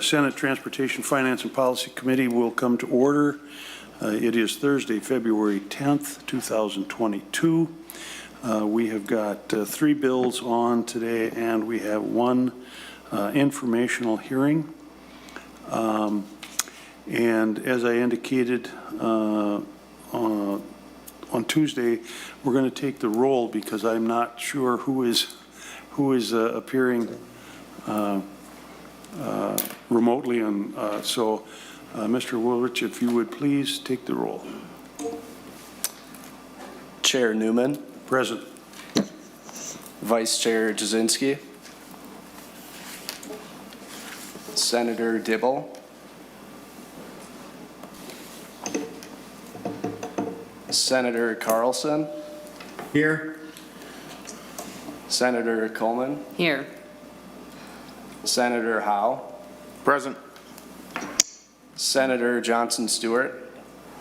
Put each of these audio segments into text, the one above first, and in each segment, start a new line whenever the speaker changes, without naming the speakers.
Senate Transportation, Finance, and Policy Committee will come to order. It is Thursday, February 10th, 2022. We have got 3 bills on today, and we have 1 informational hearing. And as I indicated on Tuesday, we're going to take the roll because I'm not sure who is appearing remotely, and so Mr. Woolrich, if you would please take the roll.
Chair Newman.
Present.
Vice Chair Jasinski. Senator Dibble. Senator Carlson.
Here.
Senator Coleman.
Here.
Senator Howe.
Present.
Senator Johnson Stewart.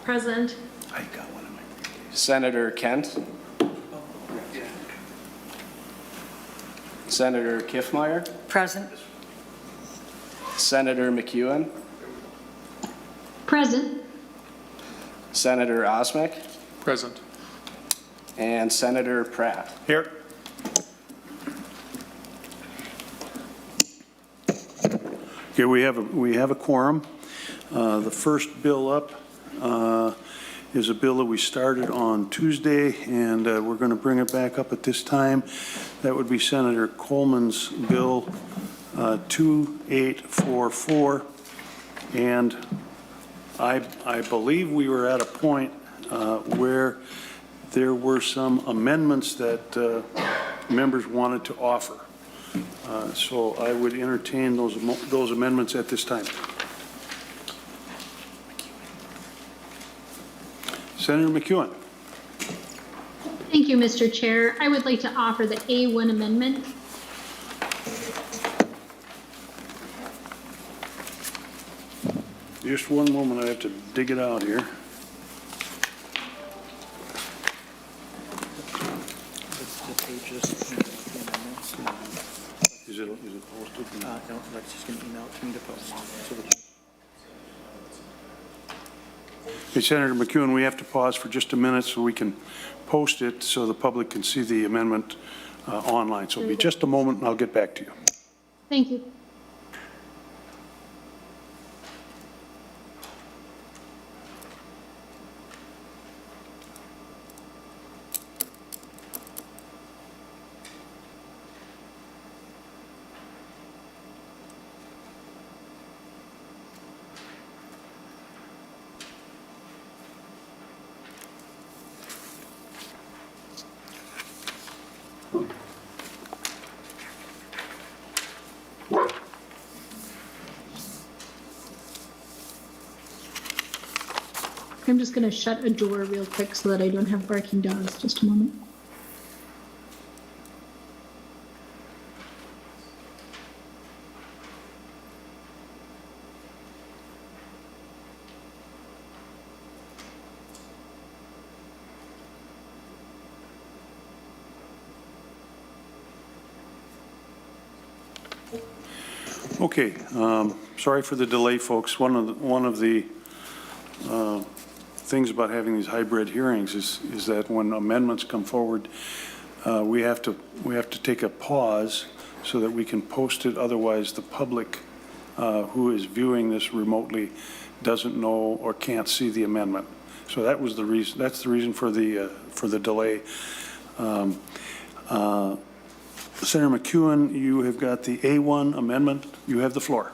Present.
I got one of my.
Senator Kent. Senator Kiffmeyer.
Present.
Senator McEwen.
Present.
Senator Osmick.
Present.
And Senator Pratt.
Here. Okay, we have a quorum. The first bill up is a bill that we started on Tuesday, and we're going to bring it back up at this time. That would be Senator Coleman's bill 2844, and I believe we were at a point where there were some amendments that members wanted to offer. So I would entertain those amendments at this time. Senator McEwen.
Thank you, Mr. Chair. I would like to offer the A1 amendment.
Just one moment, I have to dig it out here. Is it posted?
No, that's just going to email it to me to post.
Hey, Senator McEwen, we have to pause for just a minute so we can post it so the public can see the amendment online. So it'll be just a moment and I'll get back to you.
Thank you. I'm just going to shut a door real quick so that I don't have barking dogs. Just a moment.
Okay, sorry for the delay, folks. One of the things about having these hybrid hearings is that when amendments come forward, we have to take a pause so that we can post it. Otherwise, the public who is viewing this remotely doesn't know or can't see the amendment. So that was the reason. That's the reason for the delay. Senator McEwen, you have got the A1 amendment. You have the floor.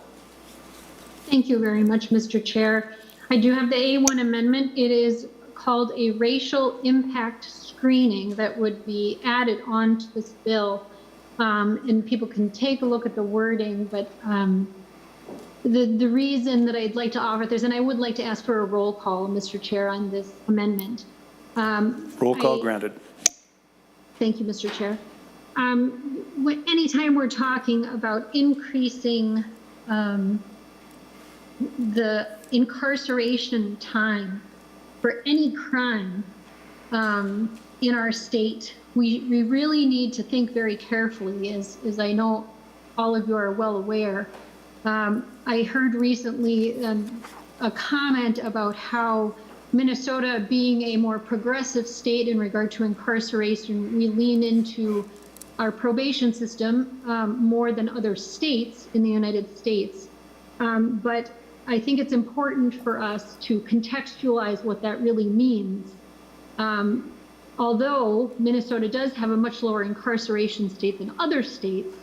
Thank you very much, Mr. Chair. I do have the A1 amendment. It is called a racial impact screening that would be added on to this bill. And people can take a look at the wording, but the reason that I'd like to offer this, and I would like to ask for a roll call, Mr. Chair, on this amendment.
Roll call granted.
Thank you, Mr. Chair. Anytime we're talking about increasing the incarceration time for any crime in our state, we really need to think very carefully, as I know all of you are well aware, I heard recently a comment about how Minnesota, being a more progressive state in regard to incarceration, we lean into our probation system more than other states in the United States. But I think it's important for us to contextualize what that really means. Although Minnesota does have a much lower incarceration state than other states,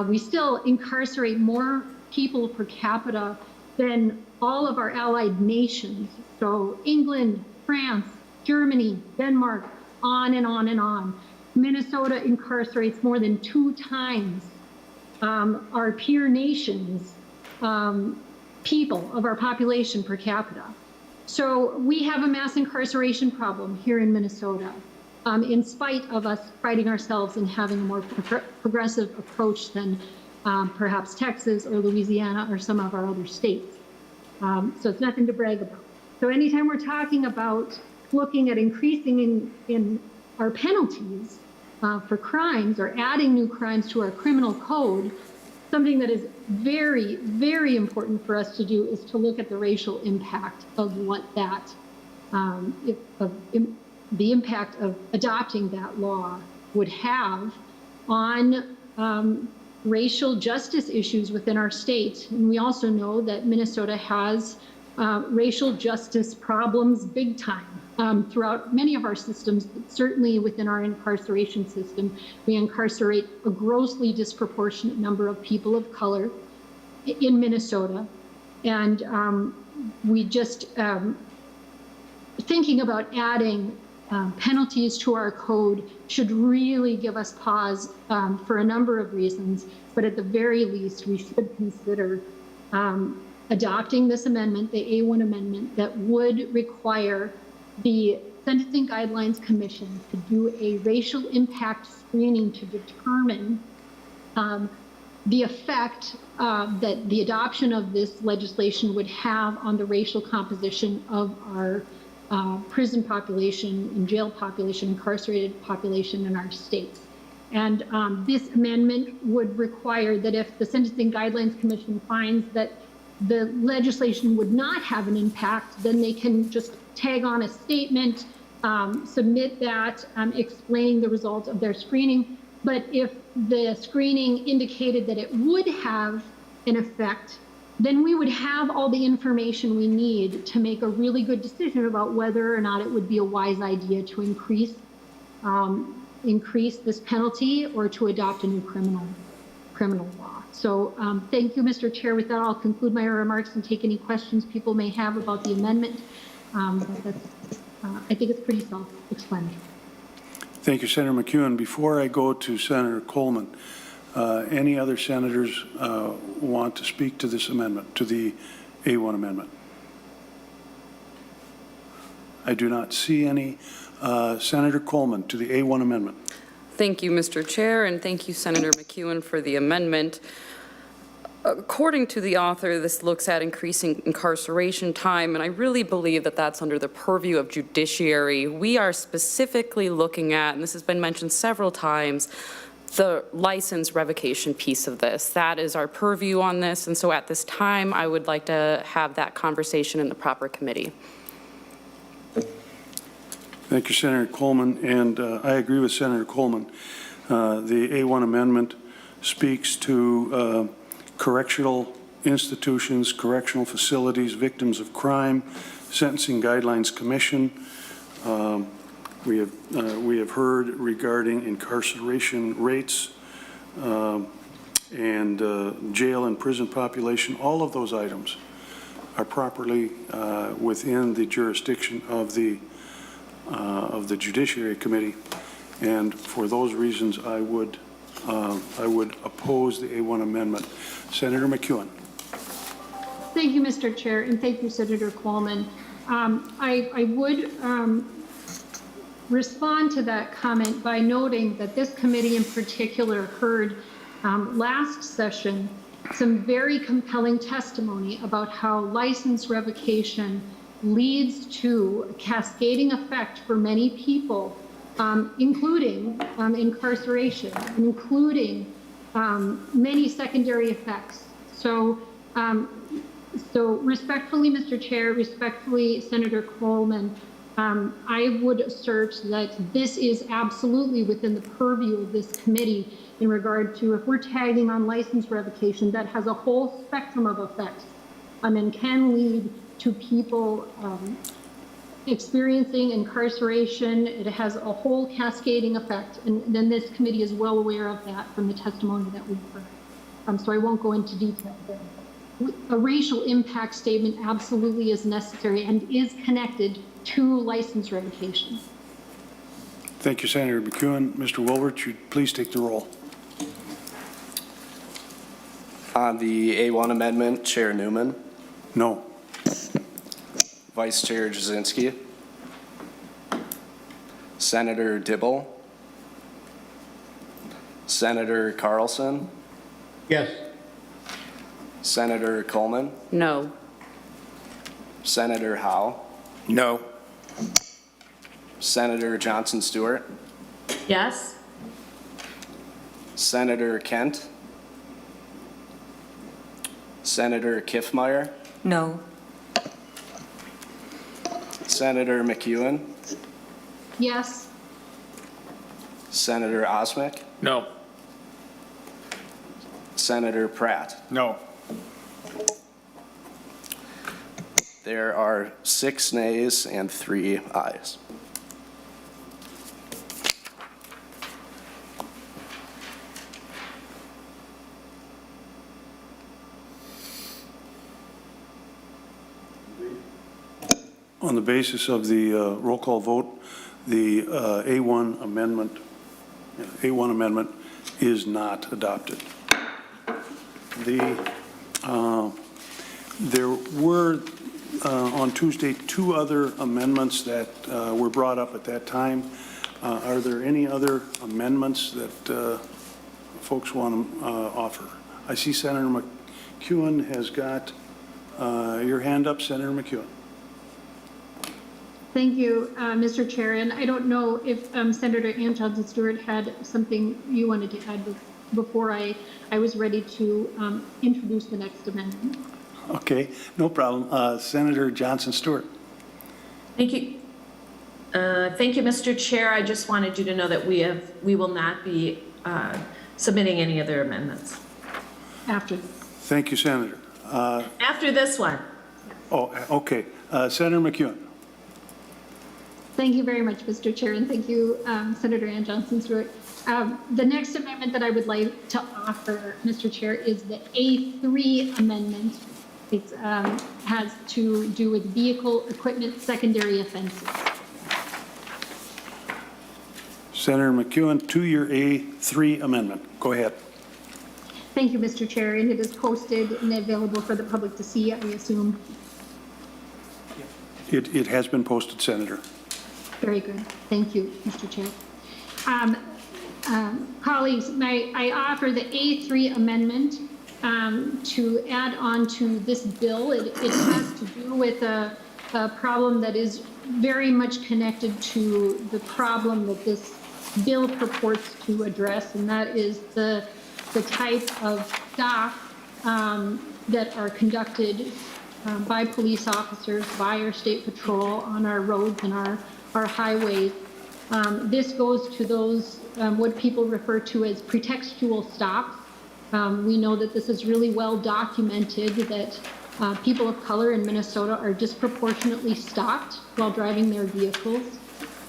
we still incarcerate more people per capita than all of our allied nations. So England, France, Germany, Denmark, on and on and on. Minnesota incarcerates more than 2 times our peer nations' people of our population per capita. So we have a mass incarceration problem here in Minnesota, in spite of us priding ourselves in having a more progressive approach than perhaps Texas or Louisiana or some of our other states. So it's nothing to brag about. So anytime we're talking about looking at increasing in our penalties for crimes or adding new crimes to our criminal code, something that is very, very important for us to do is to look at the racial impact of what that, the impact of adopting that law would have on racial justice issues within our state. And we also know that Minnesota has racial justice problems big time throughout many of our systems, but certainly within our incarceration system. We incarcerate a grossly disproportionate number of people of color in Minnesota. And we just, thinking about adding penalties to our code should really give us pause for a number of reasons, but at the very least, we should consider adopting this amendment, the A1 amendment, that would require the Sentencing Guidelines Commission to do a racial impact screening to determine the effect that the adoption of this legislation would have on the racial composition of our prison population and jail population, incarcerated population in our states. And this amendment would require that if the Sentencing Guidelines Commission finds that the legislation would not have an impact, then they can just tag on a statement, submit that, explaining the results of their screening. But if the screening indicated that it would have an effect, then we would have all the information we need to make a really good decision about whether or not it would be a wise idea to increase this penalty or to adopt a new criminal law. So thank you, Mr. Chair. With that, I'll conclude my remarks and take any questions people may have about the amendment. I think it's pretty self-explanatory.
Thank you, Senator McEwen. Before I go to Senator Coleman, any other senators want to speak to this amendment, to the A1 amendment? I do not see any. Senator Coleman, to the A1 amendment.
Thank you, Mr. Chair, and thank you, Senator McEwen, for the amendment. According to the author, this looks at increasing incarceration time, and I really believe that that's under the purview of judiciary. We are specifically looking at, and this has been mentioned several times, the license revocation piece of this. That is our purview on this, and so at this time, I would like to have that conversation in the proper committee.
Thank you, Senator Coleman, and I agree with Senator Coleman. The A1 amendment speaks to correctional institutions, correctional facilities, victims of crime, Sentencing Guidelines Commission. We have heard regarding incarceration rates and jail and prison population. All of those items are properly within the jurisdiction of the Judiciary Committee, and for those reasons, I would oppose the A1 amendment. Senator McEwen.
Thank you, Mr. Chair, and thank you, Senator Coleman. I would respond to that comment by noting that this committee in particular heard last session some very compelling testimony about how license revocation leads to a cascading effect for many people, including incarceration, including many secondary effects. So, so respectfully, Mr. Chair, respectfully, Senator Coleman, I would assert that this is absolutely within the purview of this committee in regard to if we're tagging on license revocation, that has a whole spectrum of effects and can lead to people experiencing incarceration. It has a whole cascading effect, and then this committee is well aware of that from the testimony that we've heard. So I won't go into detail there. A racial impact statement absolutely is necessary and is connected to license revocation.
Thank you, Senator McEwen. Mr. Wilbert, you'd please take the roll.
On the A1 amendment, Chair Newman,
No.
Vice Chair Jasinski, Senator Dibble, Senator Carlson,
Yes.
Senator Coleman,
No.
Senator Howe,
No.
Senator Johnson Stewart,
Yes.
Senator Kent, Senator Kiffmeyer,
No.
Senator McEwen,
Yes.
Senator Osmic,
No.
Senator Pratt.
No.
There are 6 nays and 3 ayes.
On the basis of the roll call vote, the A1 amendment is not adopted. There were on Tuesday 2 other amendments that were brought up at that time. Are there any other amendments that folks want to offer? I see Senator McEwen has got your hand up. Senator McEwen.
Thank you, Mr. Chair. And I don't know if Senator Ann Johnson Stewart had something you wanted to add before I was ready to introduce the next amendment.
Okay, no problem. Senator Johnson Stewart.
Thank you. Thank you, Mr. Chair. I just wanted you to know that we will not be submitting any other amendments.
After.
Thank you, Senator.
After this one.
Oh, okay. Senator McEwen.
Thank you very much, Mr. Chair, and thank you, Senator Ann Johnson Stewart. The next amendment that I would like to offer, Mr. Chair, is the A3 amendment. It has to do with vehicle equipment secondary offenses.
Senator McEwen, to your A3 amendment. Go ahead.
Thank you, Mr. Chair, and it is posted and available for the public to see, I assume.
It has been posted, Senator.
Very good. Thank you, Mr. Chair. Colleagues, I offer the A3 amendment to add on to this bill. It has to do with a problem that is very much connected to the problem that this bill purports to address, and that is the type of stop that are conducted by police officers, by our state patrol on our roads and our highways. This goes to those, what people refer to as pretextual stops. We know that this is really well documented, that people of color in Minnesota are disproportionately stopped while driving their vehicles,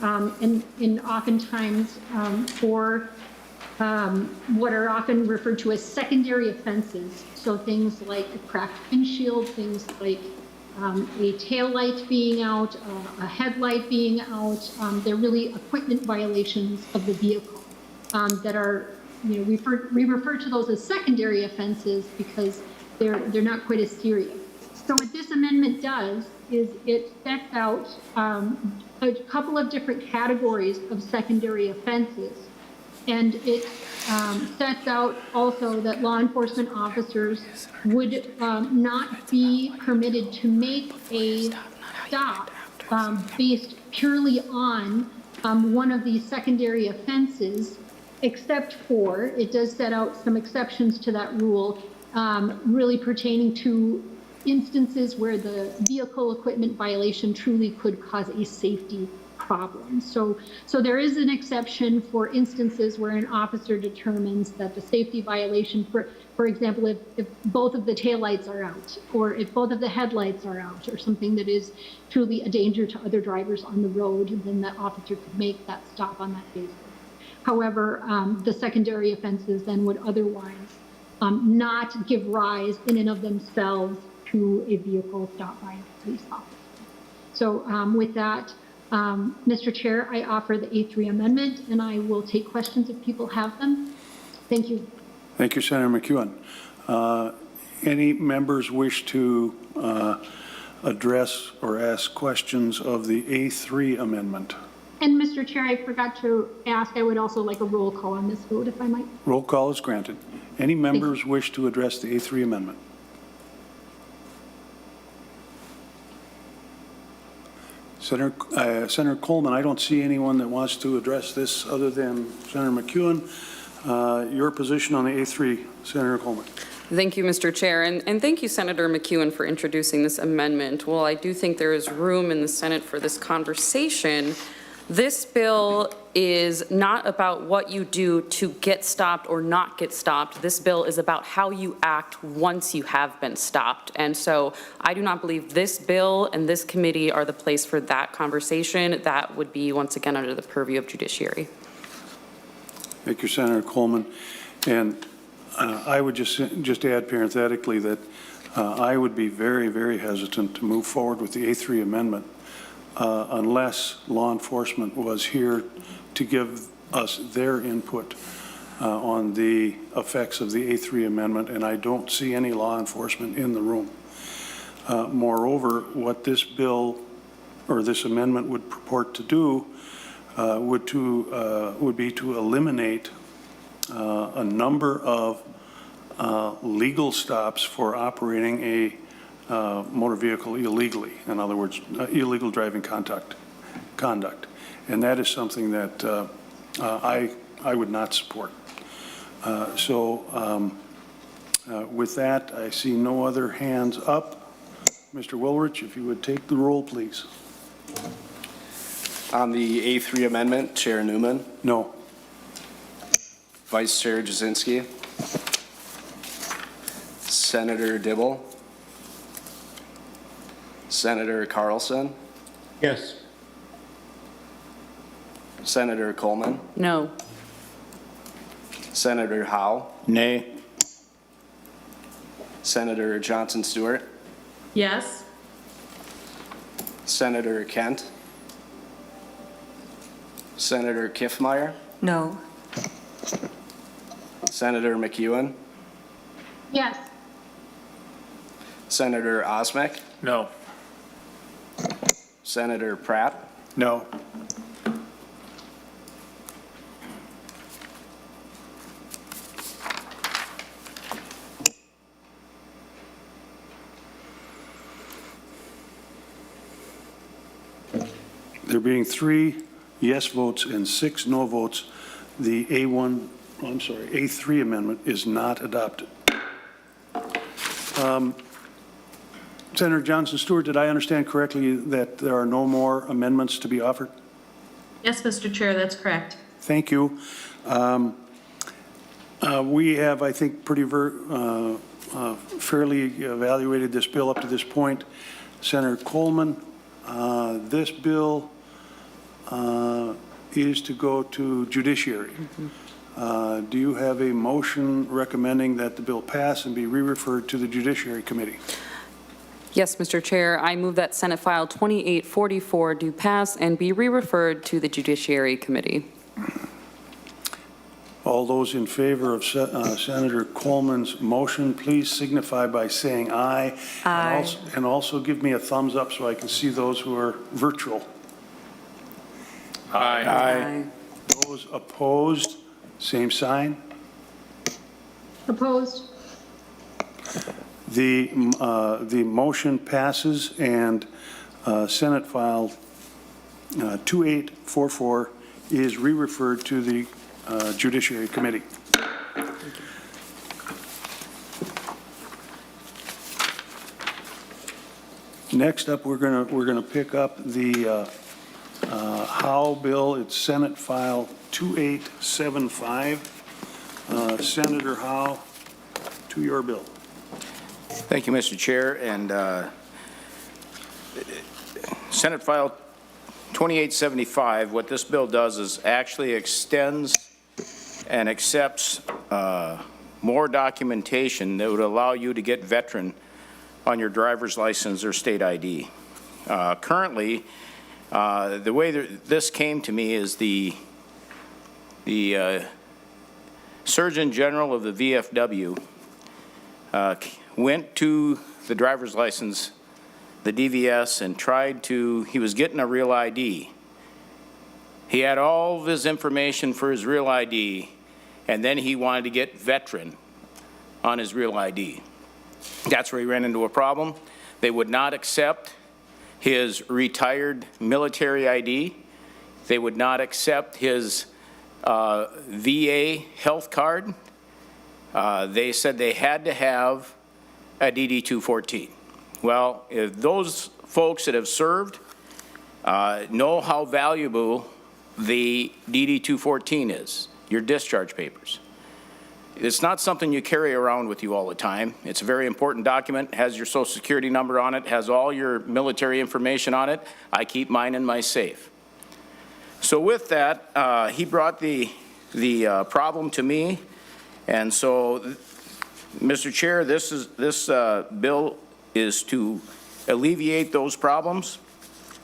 and oftentimes for what are often referred to as secondary offenses. So things like a cracked windshield, things like a tail light being out, a headlight being out. They're really equipment violations of the vehicle that are, we refer to those as secondary offenses because they're not quite as serious. So what this amendment does is it sets out a couple of different categories of secondary offenses. And it sets out also that law enforcement officers would not be permitted to make a stop based purely on one of these secondary offenses, except for, it does set out some exceptions to that rule, really pertaining to instances where the vehicle equipment violation truly could cause a safety problem. So there is an exception for instances where an officer determines that the safety violation, for example, if both of the taillights are out, or if both of the headlights are out, or something that is truly a danger to other drivers on the road, then the officer could make that stop on that basis. However, the secondary offenses then would otherwise not give rise in and of themselves to a vehicle stop by a police officer. So with that, Mr. Chair, I offer the A3 amendment, and I will take questions if people have them. Thank you.
Thank you, Senator McEwen. Any members wish to address or ask questions of the A3 amendment?
And Mr. Chair, I forgot to ask, I would also like a roll call on this vote, if I might.
Roll call is granted. Any members wish to address the A3 amendment? Senator Coleman, I don't see anyone that wants to address this other than Senator McEwen. Your position on the A3, Senator Coleman.
Thank you, Mr. Chair, and thank you, Senator McEwen, for introducing this amendment. While I do think there is room in the Senate for this conversation, this bill is not about what you do to get stopped or not get stopped. This bill is about how you act once you have been stopped. And so I do not believe this bill and this committee are the place for that conversation. That would be, once again, under the purview of judiciary.
Thank you, Senator Coleman. And I would just add parenthetically that I would be very, very hesitant to move forward with the A3 amendment unless law enforcement was here to give us their input on the effects of the A3 amendment, and I don't see any law enforcement in the room. Moreover, what this bill or this amendment would purport to do would be to eliminate a number of legal stops for operating a motor vehicle illegally. In other words, illegal driving conduct. And that is something that I would not support. With that, I see no other hands up. Mr. Wilrich, if you would take the roll, please.
On the A3 amendment, Chair Newman,
No.
Vice Chair Jasinski, Senator Dibble, Senator Carlson,
Yes.
Senator Coleman,
No.
Senator Howe,
Nay.
Senator Johnson Stewart,
Yes?
Senator Kent, Senator Kiffmeyer,
No.
Senator McEwen,
Yes.
Senator Osmek,
No.
Senator Pratt,
No. There being 3 yes votes and 6 no votes, the A3 amendment is not adopted. Senator Johnson Stewart, did I understand correctly that there are no more amendments to be offered?
Yes, Mr. Chair, that's correct.
Thank you. We have, I think, fairly evaluated this bill up to this point. Senator Coleman, this bill is to go to judiciary. Do you have a motion recommending that the bill pass and be re-referred to the Judiciary Committee?
Yes, Mr. Chair, I move that Senate File 2844 do pass and be re-referred to the Judiciary Committee.
All those in favor of Senator Coleman's motion, please signify by saying aye.
Aye.
And also give me a thumbs up so I can see those who are virtual.
Aye.
Those opposed, same sign.
Opposed?
The motion passes, and Senate File 2844 is re-referred to the Judiciary Committee. Next up, we're gonna pick up the Howe bill. It's Senate File 2875. Senator Howe, to your bill.
Thank you, Mr. Chair. And Senate File 2875, what this bill does is actually extends and accepts more documentation that would allow you to get veteran on your driver's license or state ID. Currently, the way that this came to me is the Surgeon General of the VFW went to the driver's license, the DVS, and he was getting a real ID. He had all of his information for his real ID, and then he wanted to get veteran on his real ID. That's where he ran into a problem. They would not accept his retired military ID. They would not accept his VA health card. They said they had to have a DD-214. Well, if those folks that have served know how valuable the DD-214 is, your discharge papers. It's not something you carry around with you all the time. It's a very important document, has your social security number on it, has all your military information on it. I keep mine in my safe. So with that, he brought the problem to me, and so, Mr. Chair, this bill is to alleviate those problems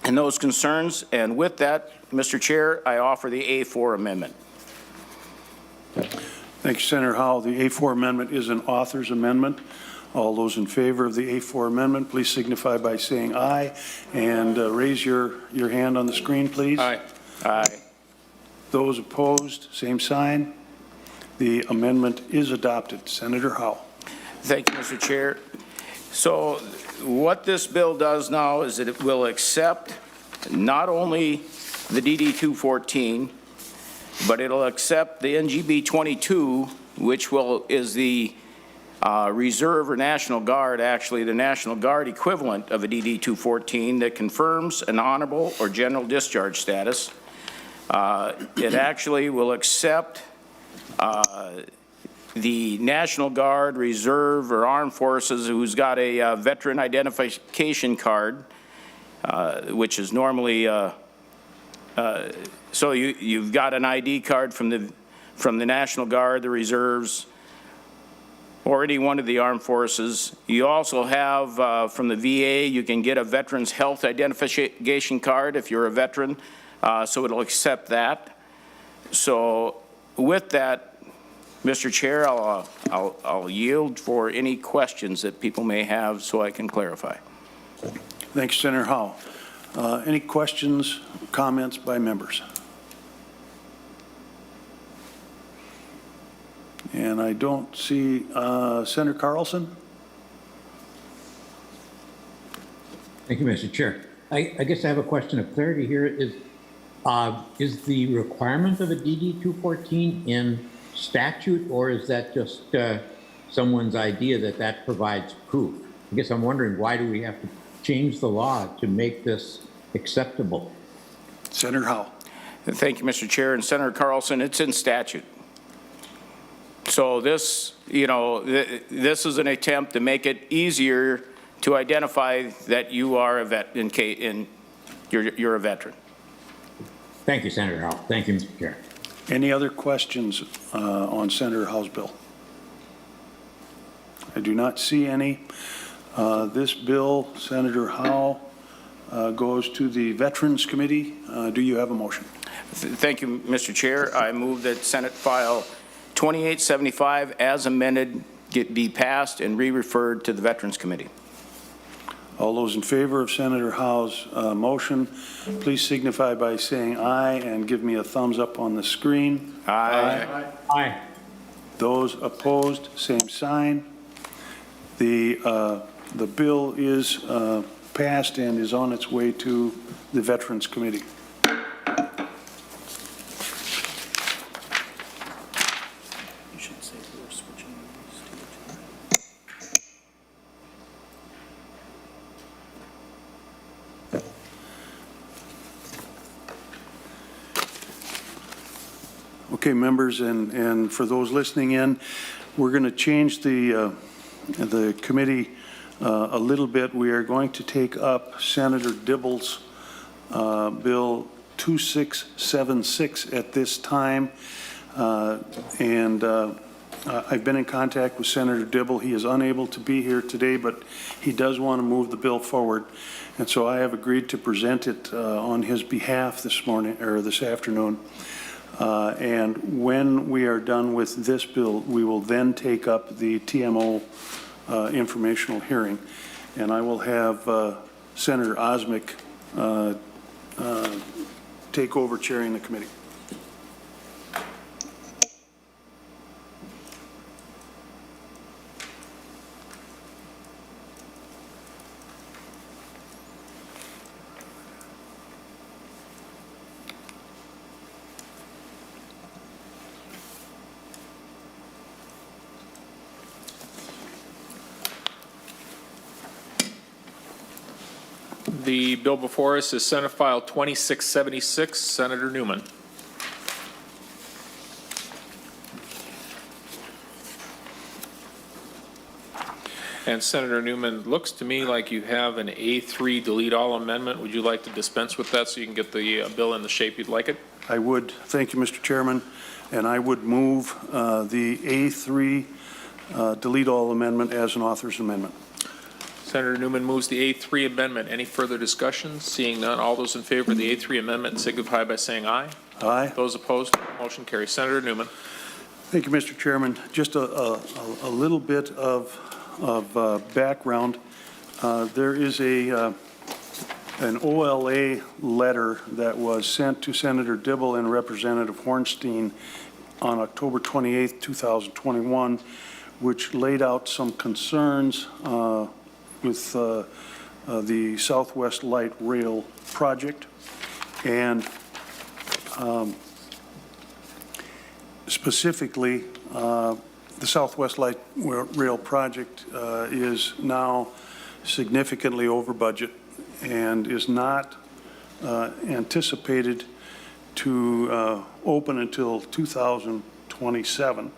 and those concerns, and with that, Mr. Chair, I offer the A4 amendment.
Thank you, Senator Howe. The A4 amendment is an author's amendment. All those in favor of the A4 amendment, please signify by saying aye, and raise your hand on the screen, please.
Aye. Aye.
Those opposed, same sign. The amendment is adopted. Senator Howe.
Thank you, Mr. Chair. So what this bill does now is that it will accept not only the DD-214, but it'll accept the NGB 22, which is the Reserve or National Guard, actually the National Guard equivalent of a DD-214 that confirms an honorable or general discharge status. It actually will accept the National Guard, Reserve, or Armed Forces who's got a veteran identification card, which is normally, so you've got an ID card from the National Guard, the Reserves, or any one of the Armed Forces. You also have from the VA, you can get a Veterans Health Identification card if you're a veteran, so it'll accept that. So with that, Mr. Chair, I'll yield for any questions that people may have so I can clarify.
Thanks, Senator Howe. Any questions, comments by members? And I don't see Senator Carlson.
Thank you, Mr. Chair. I guess I have a question of clarity here. Is the requirement of a DD-214 in statute, or is that just someone's idea that provides proof? I guess I'm wondering, why do we have to change the law to make this acceptable?
Senator Howe.
Thank you, Mr. Chair. And Senator Carlson, it's in statute. So this, this is an attempt to make it easier to identify that you are a you're a veteran.
Thank you, Senator Howe. Thank you, Mr. Chair.
Any other questions on Senator Howe's bill? I do not see any. This bill, Senator Howe, goes to the Veterans Committee. Do you have a motion?
Thank you, Mr. Chair. I move that Senate File 2875 as amended be passed and re-referred to the Veterans Committee.
All those in favor of Senator Howe's motion, please signify by saying aye and give me a thumbs up on the screen.
Aye.
Aye.
Those opposed, same sign. The bill is passed and is on its way to the Veterans Committee. Okay, members, and for those listening in, we're going to change the committee a little bit. We are going to take up Senator Dibble's Bill 2676 at this time. I've been in contact with Senator Dibble. He is unable to be here today, but he does want to move the bill forward. And so I have agreed to present it on his behalf this morning, or this afternoon. And when we are done with this bill, we will then take up the TMO informational hearing. And I will have Senator Osmic take over chairing the committee.
The bill before us is Senate File 2676, Senator Newman. And Senator Newman, looks to me like you have an A3 delete all amendment. Would you like to dispense with that so you can get the bill in the shape you'd like it?
I would. Thank you, Mr. Chairman. And I would move the A3 delete all amendment as an author's amendment.
Senator Newman moves the A3 amendment. Any further discussion? Seeing none, all those in favor of the A3 amendment signify by saying aye.
Aye.
Those opposed, motion carries. Senator Newman.
Thank you, Mr. Chairman. Just a little bit of background. There is an OLA letter that was sent to Senator Dibble and Representative Hornstein on October 28th, 2021, which laid out some concerns with the Southwest Light Rail project. And specifically, the Southwest Light Rail project is now significantly over budget and is not anticipated to open until 2027.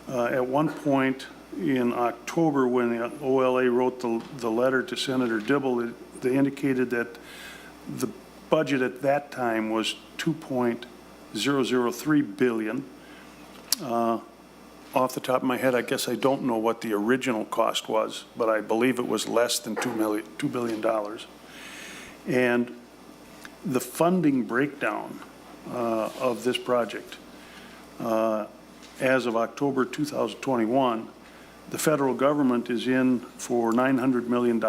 At one point in October, when the OLA wrote the letter to Senator Dibble, they indicated that the budget at that time was $2.003 billion. Off the top of my head, I guess I don't know what the original cost was, but I believe it was less than $2 billion. And the funding breakdown of this project, as of October 2021, the federal government is in for $900 million.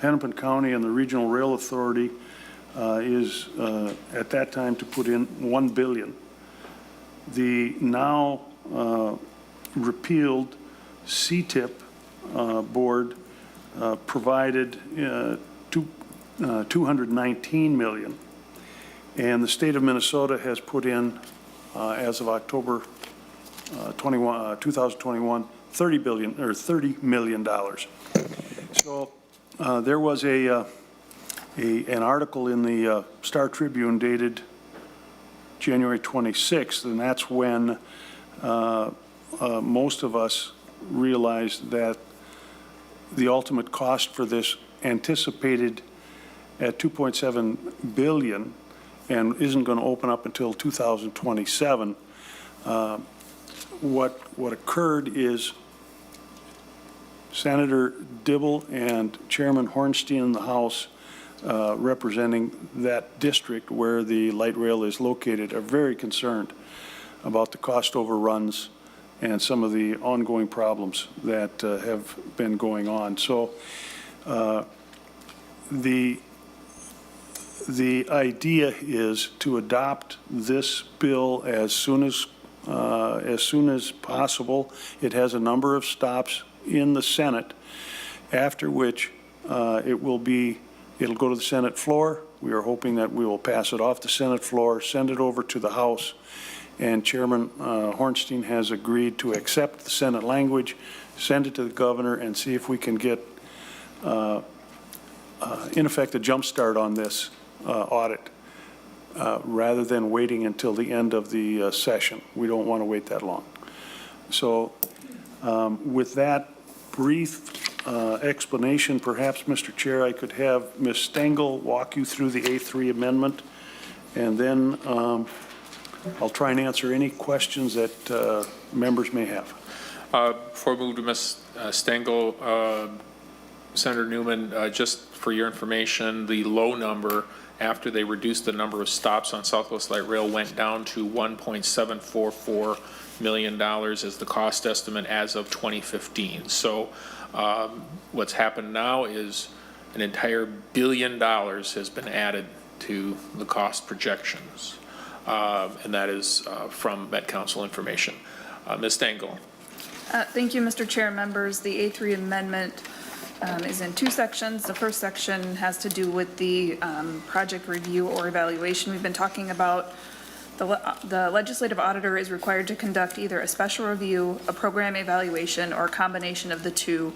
Hennepin County and the Regional Rail Authority is at that time to put in $1 billion. The now repealed CTIP board provided $219 million, and the state of Minnesota has put in, as of October 2021, $30 million. So there was an article in the Star Tribune dated January 26th, and that's when most of us realized that the ultimate cost for this, anticipated at $2.7 billion, and isn't going to open up until 2027. What occurred is Senator Dibble and Chairman Hornstein in the House, representing that district where the light rail is located, are very concerned about the cost overruns and some of the ongoing problems that have been going on. So the idea is to adopt this bill as soon as possible. It has a number of stops in the Senate, after which it'll go to the Senate floor. We are hoping that we will pass it off the Senate floor, send it over to the House, and Chairman Hornstein has agreed to accept the Senate language, send it to the governor, and see if we can get, in effect, a jump start on this audit. rather than waiting until the end of the session. We don't want to wait that long. So with that brief explanation, perhaps, Mr. Chair, I could have Ms. Stengel walk you through the A3 amendment, and then I'll try and answer any questions that members may have.
Before we move to Ms. Stengel, Senator Newman, just for your information, the low number after they reduced the number of stops on Southwest Light Rail went down to $1.744 million as the cost estimate as of 2015. So what's happened now is an entire $1 billion has been added to the cost projections, and that is from Met Council information. Ms. Stengel.
Thank you, Mr. Chair, members. The A3 amendment is in two sections. The first section has to do with the project review or evaluation we've been talking about. The legislative auditor is required to conduct either a special review, a program evaluation, or a combination of the two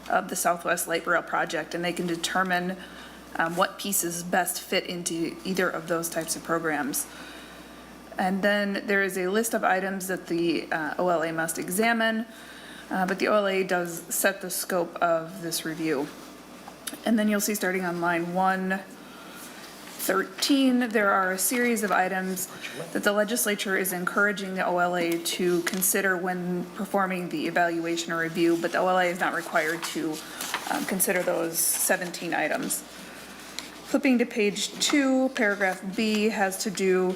of the Southwest Light Rail project, and they can determine what pieces best fit into either of those types of programs. And then there is a list of items that the OLA must examine, but the OLA does set the scope of this review. And then you'll see starting on line 113, there are a series of items that the legislature is encouraging the OLA to consider when performing the evaluation or review, but the OLA is not required to consider those 17 items. Flipping to page 2, paragraph B has to do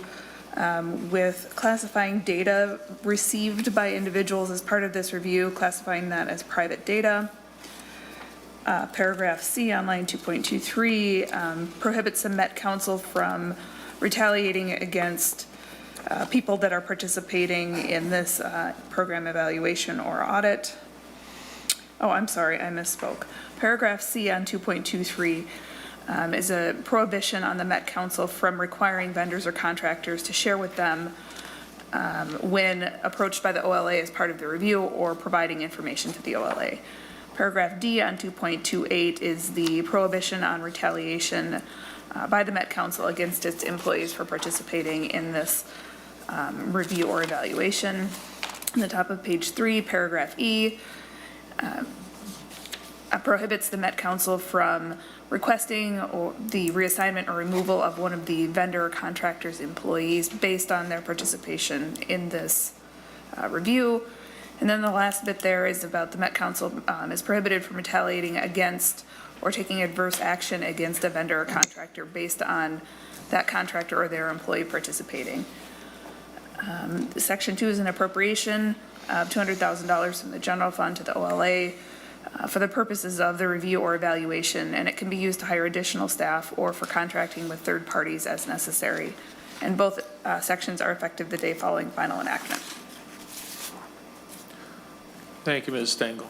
with classifying data received by individuals as part of this review, classifying that as private data. Paragraph C on line 2.23 prohibits the Met Council from retaliating against people that are participating in this program evaluation or audit. Oh, I'm sorry, I misspoke. Paragraph C on 2.23 is a prohibition on the Met Council from requiring vendors or contractors to share with them when approached by the OLA as part of the review or providing information to the OLA. Paragraph D on 2.28 is the prohibition on retaliation by the Met Council against its employees for participating in this review or evaluation. On the top of page 3, paragraph E prohibits the Met Council from requesting or the reassignment or removal of one of the vendor or contractor's employees based on their participation in this review. And then the last bit there is about the Met Council is prohibited from retaliating against or taking adverse action against a vendor or contractor based on that contractor or their employee participating. Section 2 is an appropriation of $200,000 from the general fund to the OLA for the purposes of the review or evaluation, and it can be used to hire additional staff or for contracting with third parties as necessary. And both sections are effective the day following final enactment.
Thank you, Ms. Stengel.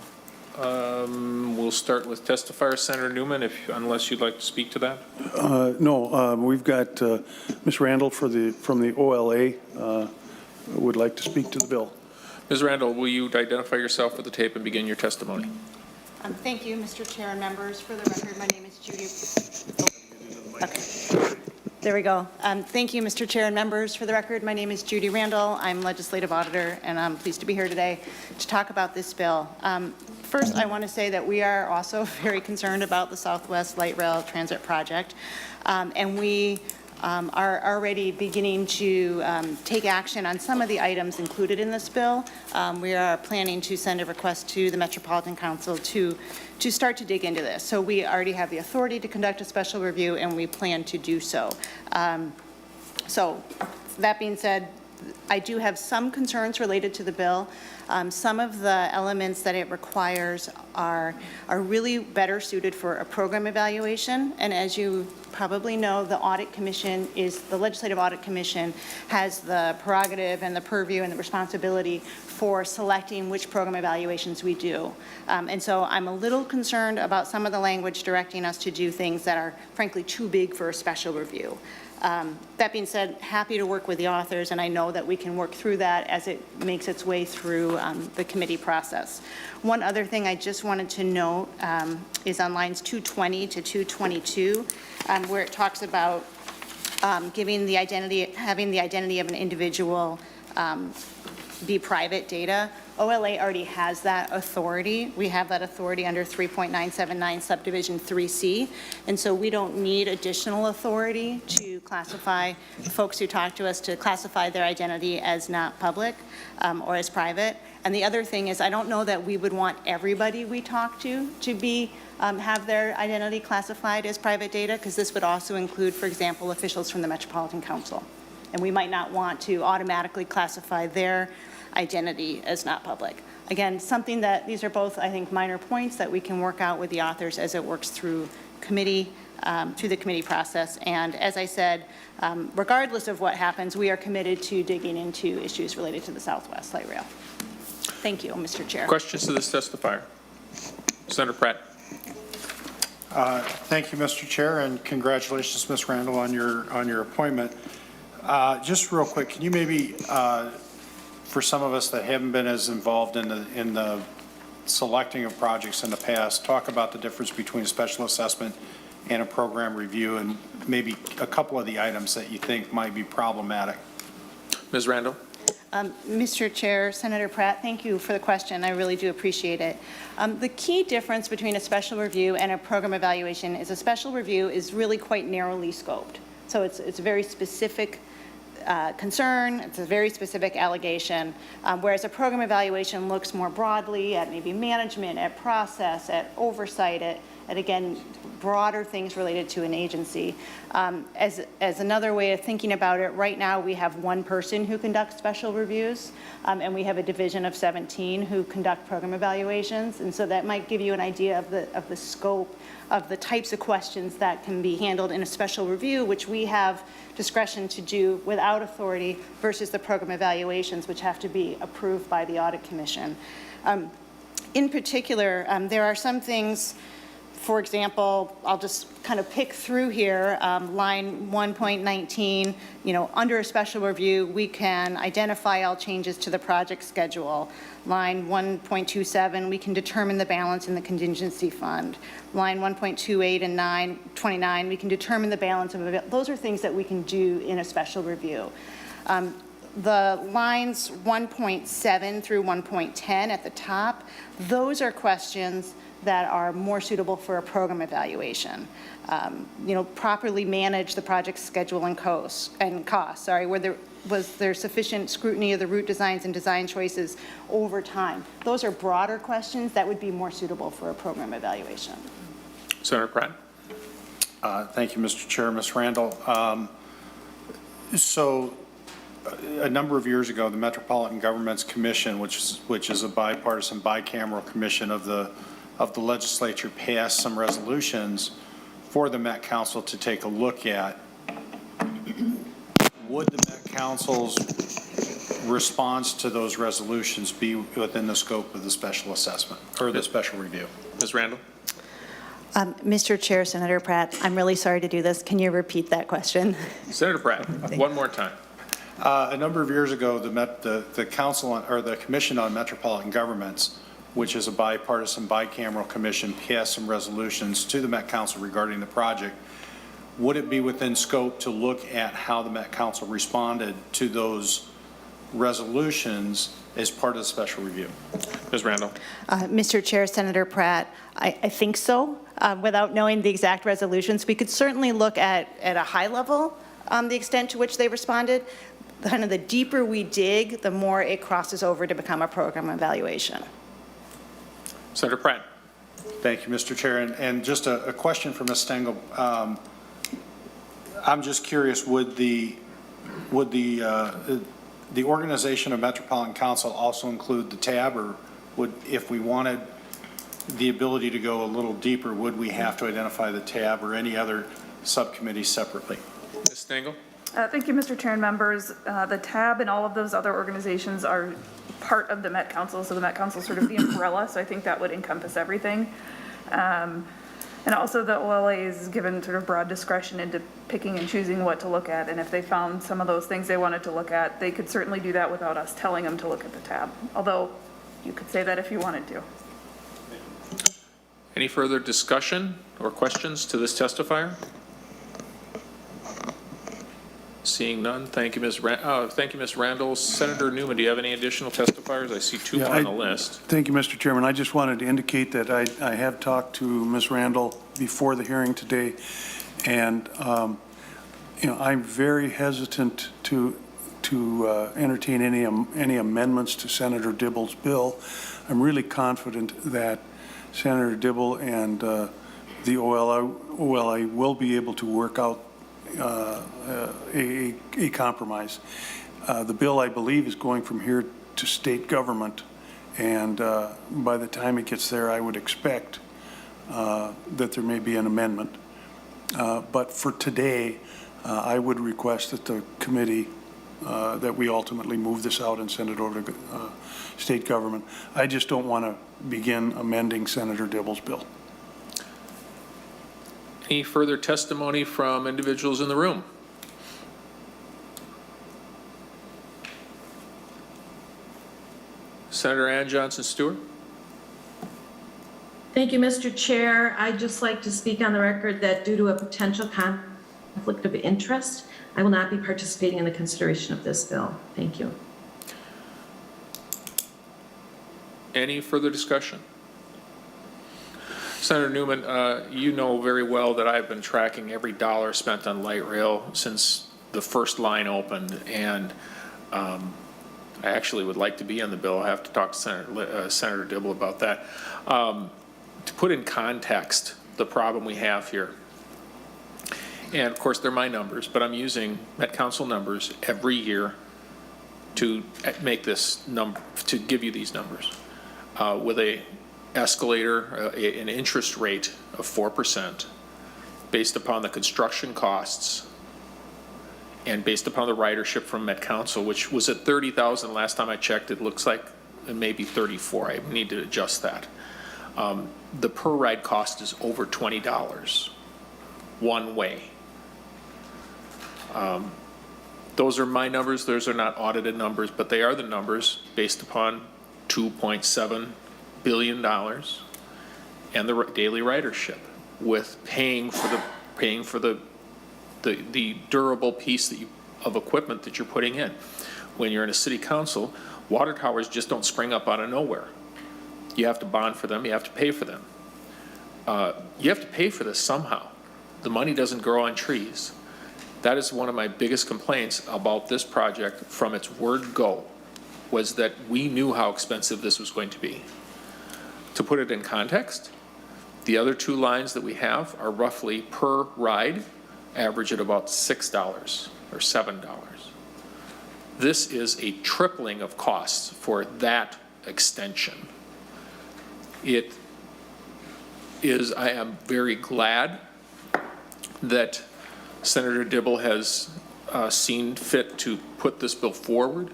We'll start with testifier Senator Newman, unless you'd like to speak to that.
No, we've got Ms. Randall from the OLA would like to speak to the bill.
Ms. Randall, will you identify yourself for the tape and begin your testimony?
Thank you, Mr. Chair and members. For the record, my name is Judy. Okay. There we go. Thank you, Mr. Chair and members. For the record, my name is Judy Randall. I'm legislative auditor, and I'm pleased to be here today to talk about this bill. First, I want to say that we are also very concerned about the Southwest Light Rail Transit Project, and we are already beginning to take action on some of the items included in this bill. We are planning to send a request to the Metropolitan Council to start to dig into this. So we already have the authority to conduct a special review, and we plan to do so. So that being said, I do have some concerns related to the bill. Some of the elements that it requires are really better suited for a program evaluation. And as you probably know, the Legislative Audit Commission has the prerogative and the purview and the responsibility for selecting which program evaluations we do. And so I'm a little concerned about some of the language directing us to do things that are frankly too big for a special review. That being said, happy to work with the authors, and I know that we can work through that as it makes its way through the committee process. One other thing I just wanted to note is on lines 220 to 222, where it talks about having the identity of an individual be private data. OLA already has that authority. We have that authority under 3.979 subdivision 3C. And so we don't need additional authority to classify folks who talk to us, to classify their identity as not public or as private. And the other thing is, I don't know that we would want everybody we talk to be have their identity classified as private data, because this would also include, for example, officials from the Metropolitan Council. And we might not want to automatically classify their identity as not public. Again, something that, these are both, I think, minor points that we can work out with the authors as it works through committee, through the committee process. And as I said, regardless of what happens, we are committed to digging into issues related to the Southwest Light Rail. Thank you, Mr. Chair.
Questions to this testifier? Senator Pratt.
Thank you, Mr. Chair, and congratulations, Ms. Randall, on your appointment. Just real quick, can you maybe, for some of us that haven't been as involved in the selecting of projects in the past, talk about the difference between a special assessment and a program review, and maybe a couple of the items that you think might be problematic?
Ms. Randall.
Mr. Chair, Senator Pratt, thank you for the question. I really do appreciate it. The key difference between a special review and a program evaluation is a special review is really quite narrowly scoped. So it's a very specific concern, it's a very specific allegation, whereas a program evaluation looks more broadly at maybe management, at process, at oversight, at again, broader things related to an agency. As another way of thinking about it, right now we have one person who conducts special reviews, and we have a division of 17 who conduct program evaluations, and so that might give you an idea of the scope of the types of questions that can be handled in a special review, which we have discretion to do without authority, versus the program evaluations, which have to be approved by the Audit Commission. In particular, there are some things. For example, I'll just kind of pick through here, line 1.19, under a special review, we can identify all changes to the project schedule. Line 1.27, we can determine the balance in the contingency fund. Line 1.28 and 29, we can determine the balance of, those are things that we can do in a special review. The lines 1.7 through 1.10 at the top, those are questions that are more suitable for a program evaluation. Properly manage the project schedule and costs, was there sufficient scrutiny of the route designs and design choices over time? Those are broader questions that would be more suitable for a program evaluation.
Senator Pratt.
Thank you, Mr. Chair. Ms. Randall. So a number of years ago, the Metropolitan Governments Commission, which is a bipartisan, bicameral commission of the legislature, passed some resolutions for the Met Council to take a look at. Would the Met Council's response to those resolutions be within the scope of the special assessment or the special review?
Ms. Randall.
Mr. Chair, Senator Pratt, I'm really sorry to do this. Can you repeat that question?
Senator Pratt, one more time.
A number of years ago, the council or the Commission on Metropolitan Governments, which is a bipartisan, bicameral commission, passed some resolutions to the Met Council regarding the project. Would it be within scope to look at how the Met Council responded to those resolutions as part of the special review?
Ms. Randall.
Mr. Chair, Senator Pratt, I think so. Without knowing the exact resolutions, we could certainly look at a high level the extent to which they responded. Kind of the deeper we dig, the more it crosses over to become a program evaluation.
Senator Pratt.
Thank you, Mr. Chair. And just a question for Ms. Stengel. I'm just curious, would the organization of Metropolitan Council also include the tab, or if we wanted the ability to go a little deeper, would we have to identify the tab or any other subcommittee separately?
Ms. Stengel.
Thank you, Mr. Chair and members. The TAB and all of those other organizations are part of the Met Council, so the Met Council is sort of the umbrella, so I think that would encompass everything. And also the OLA is given sort of broad discretion into picking and choosing what to look at, and if they found some of those things they wanted to look at, they could certainly do that without us telling them to look at the TAB, although you could say that if you wanted to.
Any further discussion or questions to this testifier? Seeing none, thank you, Ms. Randall. Senator Newman, do you have any additional testifiers? I see two
Yeah,
on the list.
Thank you, Mr. Chairman. I just wanted to indicate that I have talked to Ms. Randall before the hearing today, and, I'm very hesitant to entertain any amendments to Senator Dibble's bill. I'm really confident that Senator Dibble and the OLI will be able to work out a compromise. The bill, I believe, is going from here to state government, and by the time it gets there, I would expect that there may be an amendment. But for today, I would request that the committee, that we ultimately move this out and send it over to state government. I just don't want to begin amending Senator Dibble's bill.
Any further testimony from individuals in the room? Senator Ann Johnson Stewart.
Thank you, Mr. Chair. I'd just like to speak on the record that due to a potential conflict of interest, I will not be participating in the consideration of this bill. Thank you.
Any further discussion? Senator Newman, you know very well that I've been tracking every dollar spent on light rail since the first line opened, and I actually would like to be on the bill. I have to talk to Senator Dibble about that. To put in context the problem we have here, and of course they're my numbers, but I'm using Met Council numbers every year to make this number, to give you these numbers. With a escalator, an interest rate of 4%, based upon the construction costs and based upon the ridership from Met Council, which was at 30,000 last time I checked. It looks like it may be 34. I need to adjust that. The per ride cost is over $20 one way. Those are my numbers. Those are not audited numbers, but they are the numbers based upon $2.7 billion and the daily ridership, with paying for the durable piece of equipment that you're putting in. When you're in a city council, water towers just don't spring up out of nowhere. You have to bond for them. You have to pay for them. You have to pay for this somehow. The money doesn't grow on trees. That is one of my biggest complaints about this project from its word go, was that we knew how expensive this was going to be. To put it in context, the other two lines that we have are roughly per ride, average at about $6 or $7. This is a tripling of costs for that extension. It is, I am very glad that Senator Dibble has seen fit to put this bill forward.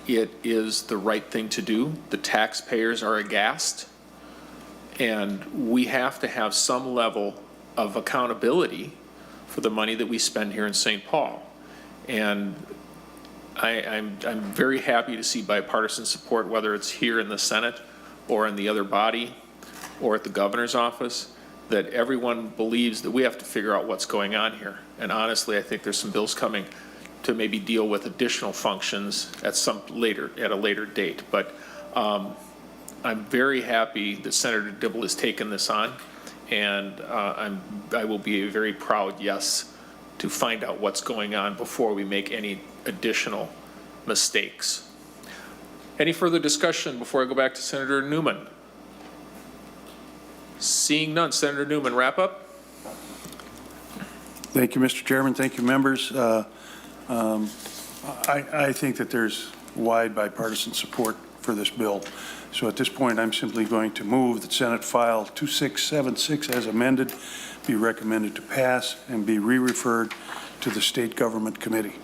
It is the right thing to do. The taxpayers are aghast, and we have to have some level of accountability for the money that we spend here in St. Paul. And I'm very happy to see bipartisan support, whether it's here in the Senate or in the other body or at the governor's office, that everyone believes that we have to figure out what's going on here. And honestly, I think there's some bills coming to maybe deal with additional functions at a later date. But I'm very happy that Senator Dibble has taken this on, and I will be a very proud yes to find out what's going on before we make any additional mistakes. Any further discussion before I go back to Senator Newman? Seeing none, Senator Newman, wrap up.
Thank you, Mr. Chairman. Thank you, members. I think that there's wide bipartisan support for this bill. So at this point, I'm simply going to move that Senate File 2676 as amended be recommended to pass and be re-referred to the State Government Committee.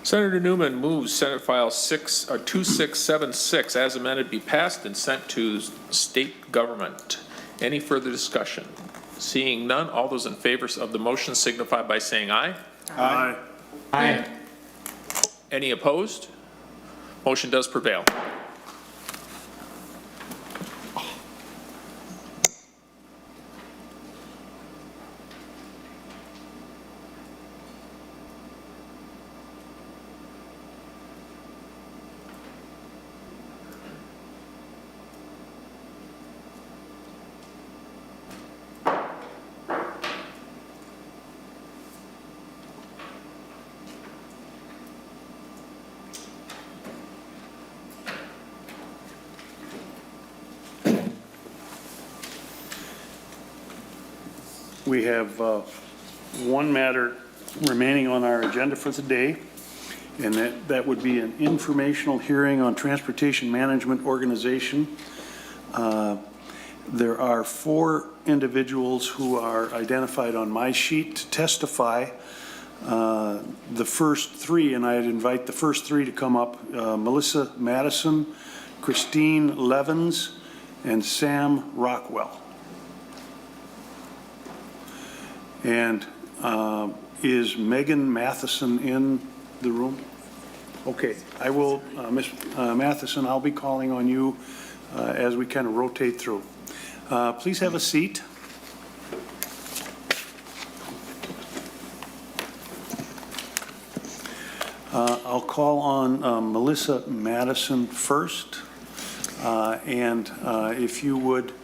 Senator Newman moves Senate File 2676 as amended be passed and sent to state government. Any further discussion? Seeing none, all those in favor of the motion signify by saying aye.
Aye.
Aye.
Any opposed? Motion does prevail.
We have one matter remaining on our agenda for the day, and that would be an informational hearing on transportation management organization. There are 4 individuals who are identified on my sheet to testify. The first 3, and I'd invite the first 3 to come up, Melissa Madison, Christine Levens, and Sam Rockwell. And is Megan Matheson in the room? Okay, I will, Ms. Matheson, I'll be calling on you as we kind of rotate through. Please have a seat. I'll call on Melissa Madison first. And if you would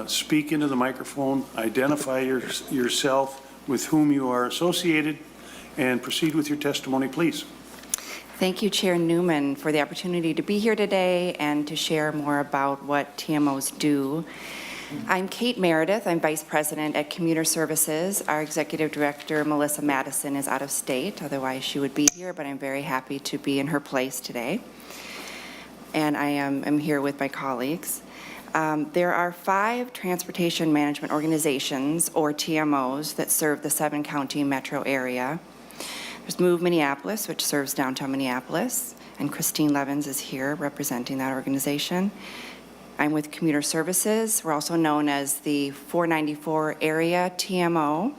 speak into the microphone, identify yourself, with whom you are associated, and proceed with your testimony, please.
Thank you, Chair Newman, for the opportunity to be here today and to share more about what TMOs do. I'm Kate Meredith. I'm Vice President at Commuter Services. Our Executive Director, Melissa Madison, is out of state. Otherwise, she would be here, but I'm very happy to be in her place today. And I am here with my colleagues. There are 5 transportation management organizations, or TMOs, that serve the 7-county metro area. There's Move Minneapolis, which serves downtown Minneapolis, and Christine Levens is here representing that organization. I'm with Commuter Services. We're also known as the 494 Area TMO.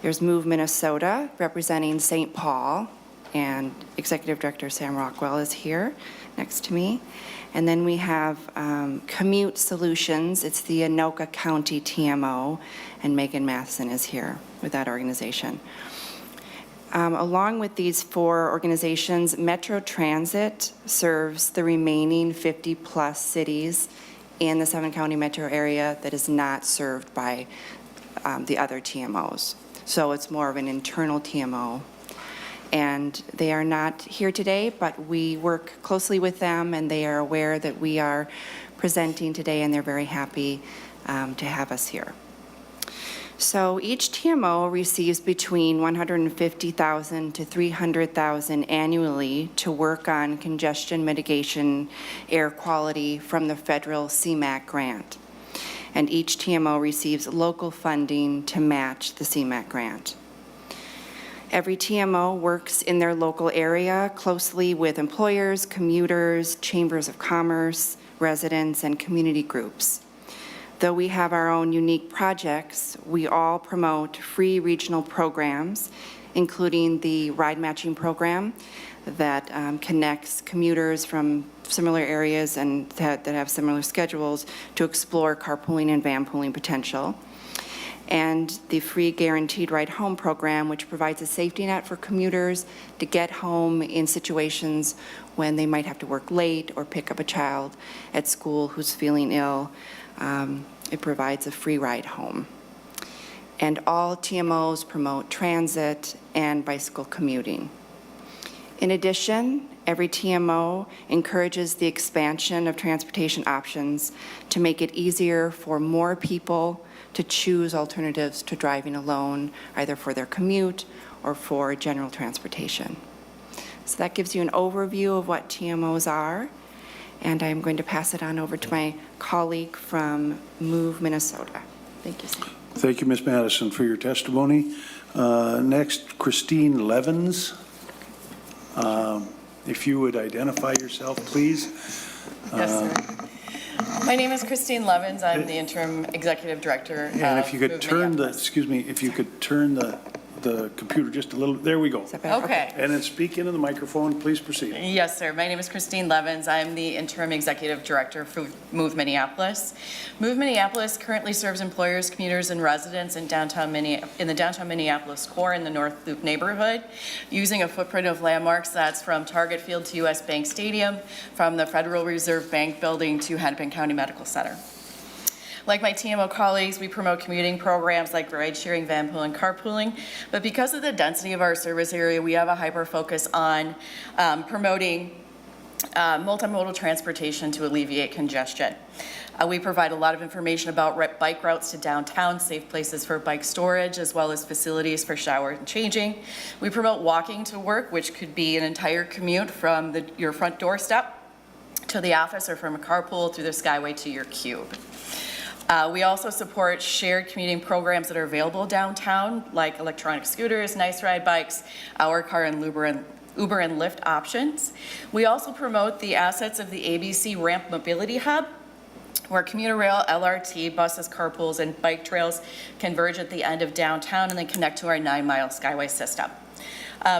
There's Move Minnesota, representing St. Paul, and Executive Director Sam Rockwell is here next to me. And then we have Commute Solutions. It's the Anoka County TMO, and Megan Matheson is here with that organization. Along with these 4 organizations, Metro Transit serves the remaining 50-plus cities in the 7-county metro area that is not served by the other TMOs. So it's more of an internal TMO. And they are not here today, but we work closely with them, and they are aware that we are presenting today, and they're very happy to have us here. So each TMO receives between $150,000 to $300,000 annually to work on congestion mitigation air quality from the federal CMAQ grant. And each TMO receives local funding to match the CMAQ grant. Every TMO works in their local area closely with employers, commuters, chambers of commerce, residents, and community groups. Though we have our own unique projects, we all promote free regional programs, including the ride matching program that connects commuters from similar areas and that have similar schedules to explore carpooling and vanpooling potential. And the free guaranteed ride home program, which provides a safety net for commuters to get home in situations when they might have to work late or pick up a child at school who's feeling ill. It provides a free ride home. And all TMOs promote transit and bicycle commuting. In addition, every TMO encourages the expansion of transportation options to make it easier for more people to choose alternatives to driving alone, either for their commute or for general transportation. So that gives you an overview of what TMOs are, and I'm going to pass it on over to my colleague from Move Minnesota. Thank you, Sam.
Thank you, Ms. Madison, for your testimony. Next, Christine Levens. If you would identify yourself, please.
Yes, sir. My name is Christine Levens. I'm the interim executive director.
And if you could turn the, excuse me, if you could turn the computer just a little, there we go.
Okay.
And then speak into the microphone, please proceed.
Yes, sir. My name is Christine Levens. I'm the interim executive director for Move Minneapolis. Move Minneapolis currently serves employers, commuters, and residents in the downtown Minneapolis core in the North Loop neighborhood, using a footprint of landmarks that's from Target Field to U.S. Bank Stadium, from the Federal Reserve Bank building to Hennepin County Medical Center. Like my TMO colleagues, we promote commuting programs like ride sharing, vanpooling, and carpooling. But because of the density of our service area, we have a hyper focus on promoting multimodal transportation to alleviate congestion. We provide a lot of information about bike routes to downtown, safe places for bike storage, as well as facilities for shower and changing. We promote walking to work, which could be an entire commute from your front doorstep to the office, or from a carpool through the Skyway to your cube. We also support shared commuting programs that are available downtown, like electronic scooters, Nice Ride bikes, Our Car and Uber and Lyft options. We also promote the assets of the ABC Ramp Mobility Hub, where commuter rail, LRT, buses, carpools, and bike trails converge at the end of downtown and then connect to our 9-mile Skyway system.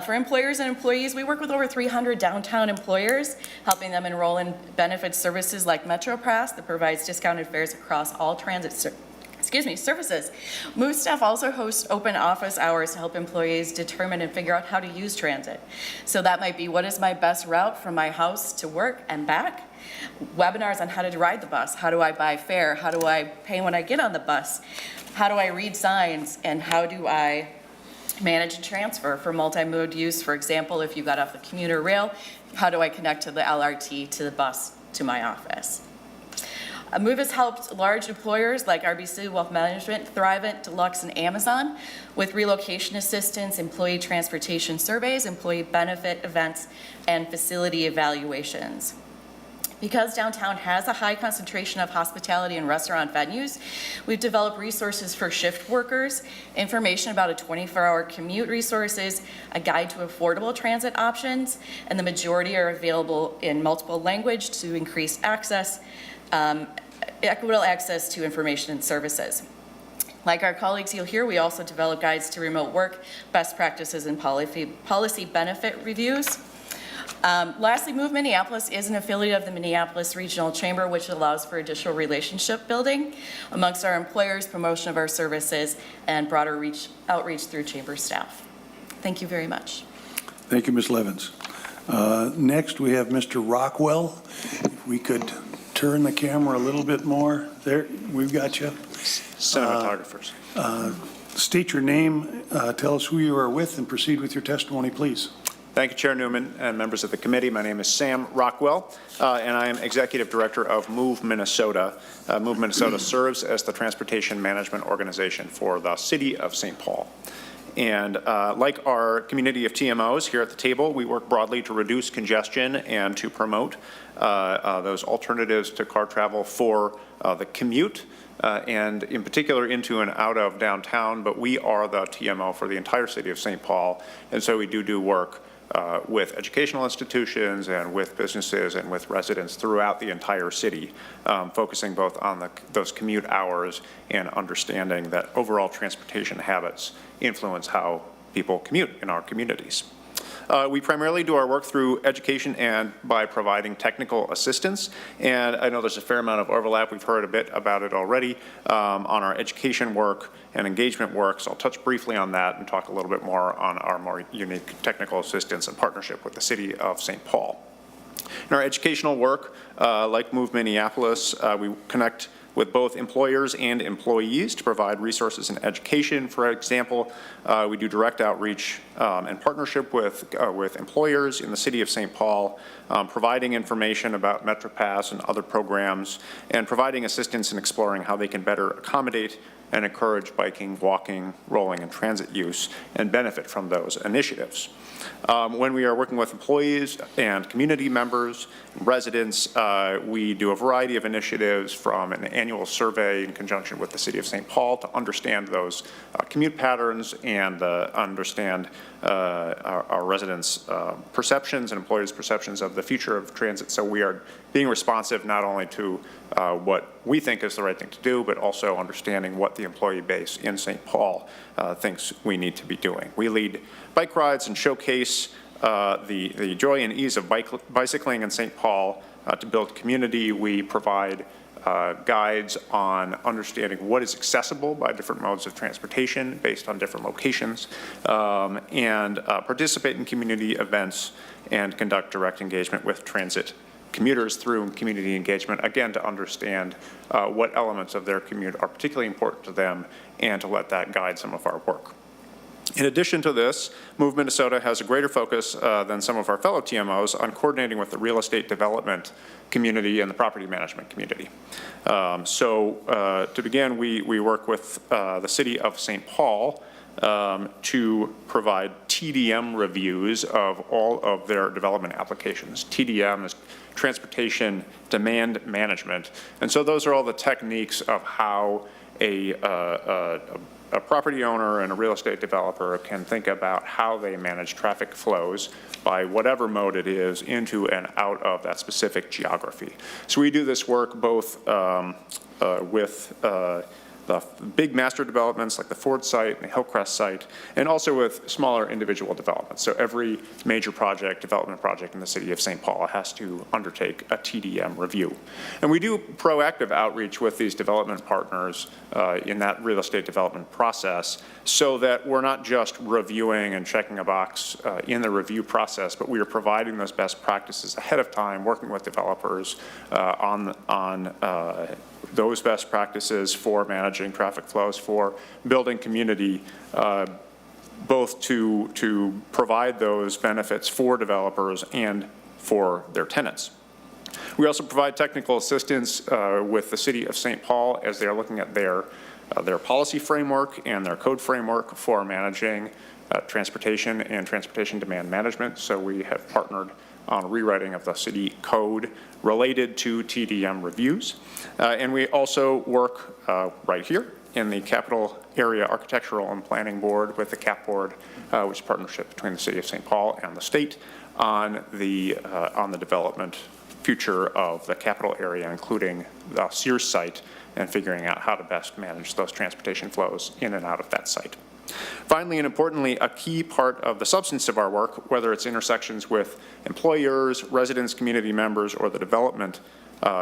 For employers and employees, we work with over 300 downtown employers, helping them enroll in benefit services like MetroPass that provides discounted fares across all transit services. Move staff also hosts open office hours to help employees determine and figure out how to use transit. So that might be, what is my best route from my house to work and back? Webinars on how to ride the bus. How do I buy fare? How do I pay when I get on the bus? How do I read signs? And how do I manage a transfer for multi-mode use? For example, if you got off the commuter rail, how do I connect to the LRT, to the bus, to my office? Move has helped large employers like RBC Wealth Management, Thrivent, Deluxe, and Amazon with relocation assistance, employee transportation surveys, employee benefit events, and facility evaluations. Because downtown has a high concentration of hospitality and restaurant venues, we've developed resources for shift workers, information about a 24-hour commute resources, a guide to affordable transit options, and the majority are available in multiple language to increase access, equitable access to information and services. Like our colleagues you'll hear, we also develop guides to remote work, best practices, and policy benefit reviews. Lastly, Move Minneapolis is an affiliate of the Minneapolis Regional Chamber, which allows for additional relationship building amongst our employers, promotion of our services, and broader outreach through chamber staff. Thank you very much.
Thank you, Ms. Levins. Next, we have Mr. Rockwell. If we could turn the camera a little bit more. There, we've got you.
Cinematographers.
State your name, tell us who you are with, and proceed with your testimony, please.
Thank you, Chair Newman and members of the committee. My name is Sam Rockwell, and I am Executive Director of Move Minnesota. Move Minnesota serves as the transportation management organization for the city of St. Paul. And like our community of TMOs here at the table, we work broadly to reduce congestion and to promote those alternatives to car travel for the commute, and in particular into and out of downtown, but we are the TMO for the entire city of St. Paul, and so we do work with educational institutions and with businesses and with residents throughout the entire city, focusing both on those commute hours and understanding that overall transportation habits influence how people commute in our communities. We primarily do our work through education and by providing technical assistance. And I know there's a fair amount of overlap. We've heard a bit about it already on our education work and engagement work. So I'll touch briefly on that and talk a little bit more on our more unique technical assistance and partnership with the city of St. Paul. In our educational work, like Move Minneapolis, we connect with both employers and employees to provide resources and education. For example, we do direct outreach and partnership with employers in the city of St. Paul, providing information about MetroPass and other programs, and providing assistance in exploring how they can better accommodate and encourage biking, walking, rolling, and transit use and benefit from those initiatives. When we are working with employees and community members, residents, we do a variety of initiatives, from an annual survey in conjunction with the city of St. Paul to understand those commute patterns and understand our residents' perceptions and employees' perceptions of the future of transit. So we are being responsive not only to what we think is the right thing to do, but also understanding what the employee base in St. Paul thinks we need to be doing. We lead bike rides and showcase the joy and ease of bicycling in St. Paul to build community. We provide guides on understanding what is accessible by different modes of transportation based on different locations, and participate in community events and conduct direct engagement with transit commuters through community engagement, again, to understand what elements of their commute are particularly important to them and to let that guide some of our work. In addition to this, Move Minnesota has a greater focus than some of our fellow TMOs on coordinating with the real estate development community and the property management community. To begin, we work with the city of St. Paul to provide TDM reviews of all of their development applications. TDM is Transportation Demand Management. And so those are all the techniques of how a property owner and a real estate developer can think about how they manage traffic flows by whatever mode it is into and out of that specific geography. So we do this work both with the big master developments like the Ford site and the Hillcrest site, and also with smaller individual developments. So every major project, development project in the city of St. Paul has to undertake a TDM review. And we do proactive outreach with these development partners in that real estate development process so that we're not just reviewing and checking a box in the review process, but we are providing those best practices ahead of time, working with developers on those best practices for managing traffic flows, for building community, both to provide those benefits for developers and for their tenants. We also provide technical assistance with the city of St. Paul as they are looking at their policy framework and their code framework for managing transportation and transportation demand management. So we have partnered on rewriting of the city code related to TDM reviews. And we also work right here in the Capital Area Architectural and Planning Board with the CAP Board, which is a partnership between the city of St. Paul and the state on the development future of the capital area, including the Sears site, and figuring out how to best manage those transportation flows in and out of that site. Finally, and importantly, a key part of the substance of our work, whether it's intersections with employers, residents, community members, or the development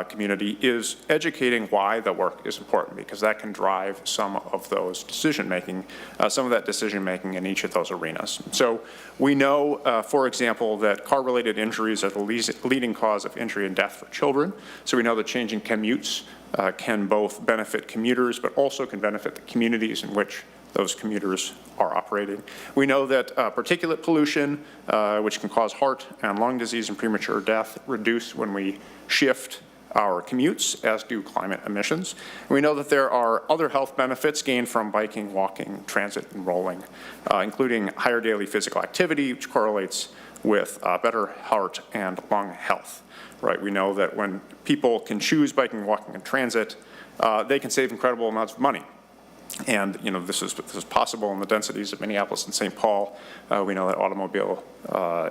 community, is educating why the work is important, because that can drive some of those decision-making, some of that decision-making in each of those arenas. So we know, for example, that car-related injuries are the leading cause of injury and death for children. So we know that changing commutes can both benefit commuters, but also can benefit the communities in which those commuters are operating. We know that particulate pollution, which can cause heart and lung disease and premature death, reduce when we shift our commutes, as do climate emissions. And we know that there are other health benefits gained from biking, walking, transit, and rolling, including higher daily physical activity, which correlates with better heart and lung health. Right? We know that when people can choose biking, walking, and transit, they can save incredible amounts of money. And this is possible in the densities of Minneapolis and St. Paul. We know that automobile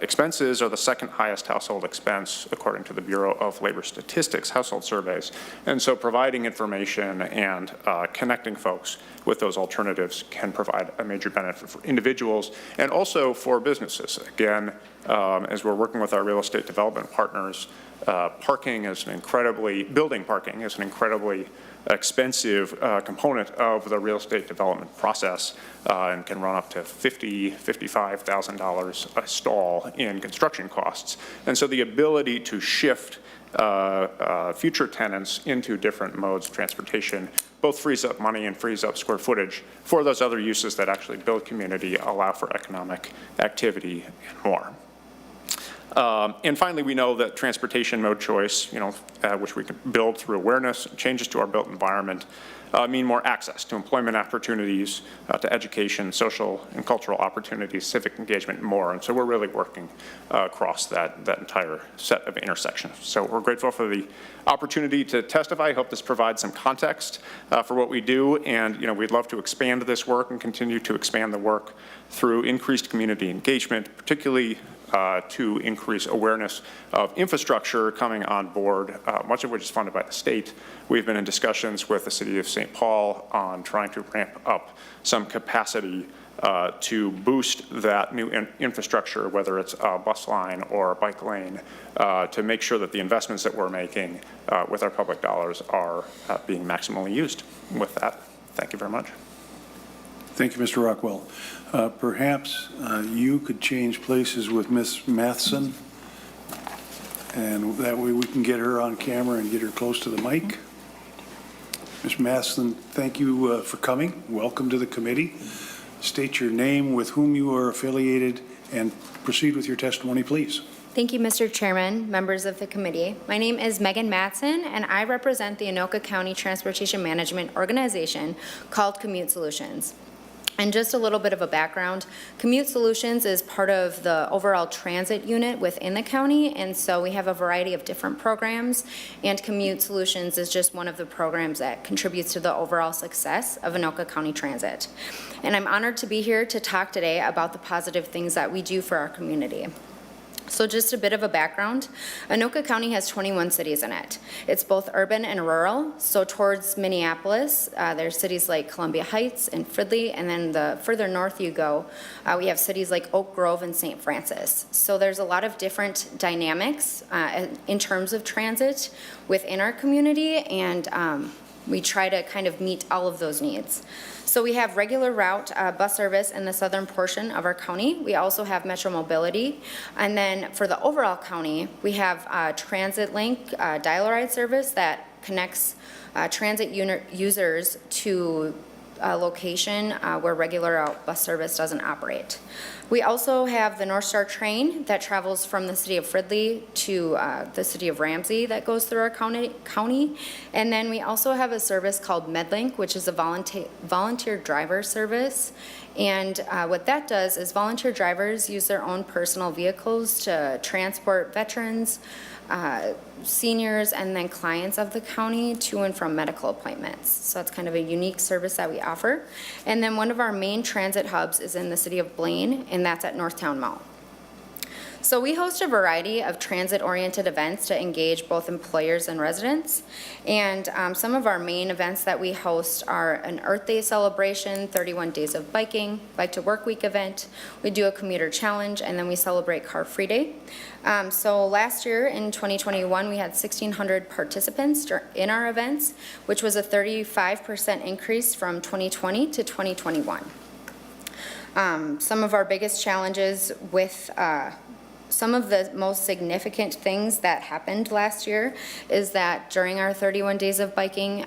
expenses are the second highest household expense according to the Bureau of Labor Statistics household surveys. And so providing information and connecting folks with those alternatives can provide a major benefit for individuals and also for businesses. Again, as we're working with our real estate development partners, building parking is an incredibly expensive component of the real estate development process and can run up to $50,000, $55,000 a stall in construction costs. And so the ability to shift future tenants into different modes of transportation both frees up money and frees up square footage for those other uses that actually build community, allow for economic activity, and more. And finally, we know that transportation mode choice, which we can build through awareness, changes to our built environment, mean more access to employment opportunities, to education, social and cultural opportunities, civic engagement, and more. And so we're really working across that entire set of intersections. So we're grateful for the opportunity to testify. I hope this provides some context for what we do. And we'd love to expand this work and continue to expand the work through increased community engagement, particularly to increase awareness of infrastructure coming on board, much of which is funded by the state. We've been in discussions with the city of St. Paul on trying to ramp up some capacity to boost that new infrastructure, whether it's a bus line or a bike lane, to make sure that the investments that we're making with our public dollars are being maximally used. With that, thank you very much.
Thank you, Mr. Rockwell. Perhaps you could change places with Ms. Matheson, and that way we can get her on camera and get her close to the mic. Ms. Matheson, thank you for coming. Welcome to the committee. state your name, with whom you are affiliated, and proceed with your testimony, please.
Thank you, Mr. Chairman, members of the committee. My name is Megan Matson, and I represent the Anoka County Transportation Management Organization called Commute Solutions. And just a little bit of a background, Commute Solutions is part of the overall transit unit within the county, and so we have a variety of different programs, and Commute Solutions is just one of the programs that contributes to the overall success of Anoka County Transit. And I'm honored to be here to talk today about the positive things that we do for our community. So just a bit of a background, Anoka County has 21 cities in it. It's both urban and rural. So towards Minneapolis, there's cities like Columbia Heights and Fridley, and then the further north you go, we have cities like Oak Grove and St. Francis. So there's a lot of different dynamics in terms of transit within our community, and we try to kind of meet all of those needs. So we have regular route bus service in the southern portion of our county. We also have Metro Mobility. And then for the overall county, we have Transit Link dial-a-ride service that connects transit users to a location where regular route bus service doesn't operate. We also have the North Star train that travels from the city of Fridley to the city of Ramsey that goes through our county. And then we also have a service called MedLink, which is a volunteer driver service. And what that does is volunteer drivers use their own personal vehicles to transport veterans, seniors, and then clients of the county to and from medical appointments. So it's kind of a unique service that we offer. And then one of our main transit hubs is in the city of Blaine, and that's at Northtown Mall. So we host a variety of transit-oriented events to engage both employers and residents. And some of our main events that we host are an Earth Day celebration, 31 days of biking, Bike to Work Week event. We do a commuter challenge, and then we celebrate Car Free Day. So last year in 2021, we had 1,600 participants in our events, which was a 35% increase from 2020 to 2021. Some of our biggest challenges with some of the most significant things that happened last year is that during our 31 days of biking,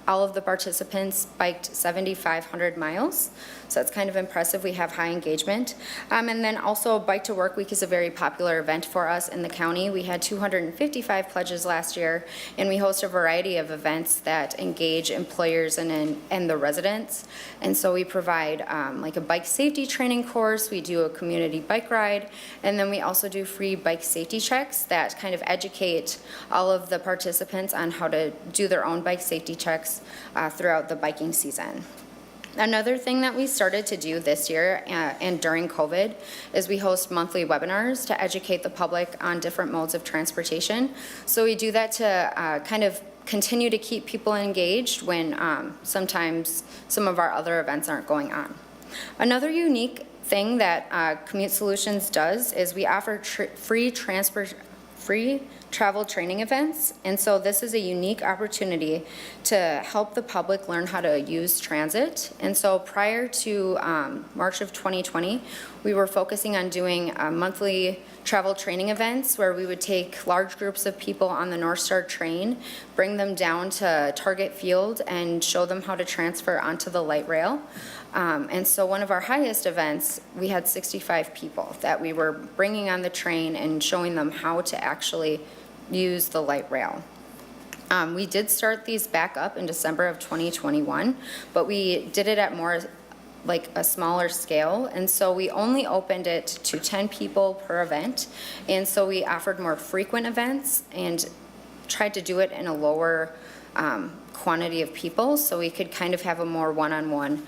all of the participants biked 7,500 miles. So that's kind of impressive. We have high engagement. And then also Bike to Work Week is a very popular event for us in the county. We had 255 pledges last year, and we host a variety of events that engage employers and the residents. And so we provide like a bike safety training course. We do a community bike ride, and then we also do free bike safety checks that kind of educate all of the participants on how to do their own bike safety checks throughout the biking season. Another thing that we started to do this year and during COVID is we host monthly webinars to educate the public on different modes of transportation. So we do that to kind of continue to keep people engaged when sometimes some of our other events aren't going on. Another unique thing that Commute Solutions does is we offer free travel training events, and so this is a unique opportunity to help the public learn how to use transit. And so prior to March of 2020, we were focusing on doing monthly travel training events where we would take large groups of people on the North Star train, bring them down to Target Field, and show them how to transfer onto the light rail. And so one of our highest events, we had 65 people that we were bringing on the train and showing them how to actually use the light rail. We did start these back up in December of 2021, but we did it at more like a smaller scale, and so we only opened it to 10 people per event, and so we offered more frequent events and tried to do it in a lower quantity of people so we could kind of have a more one-on-one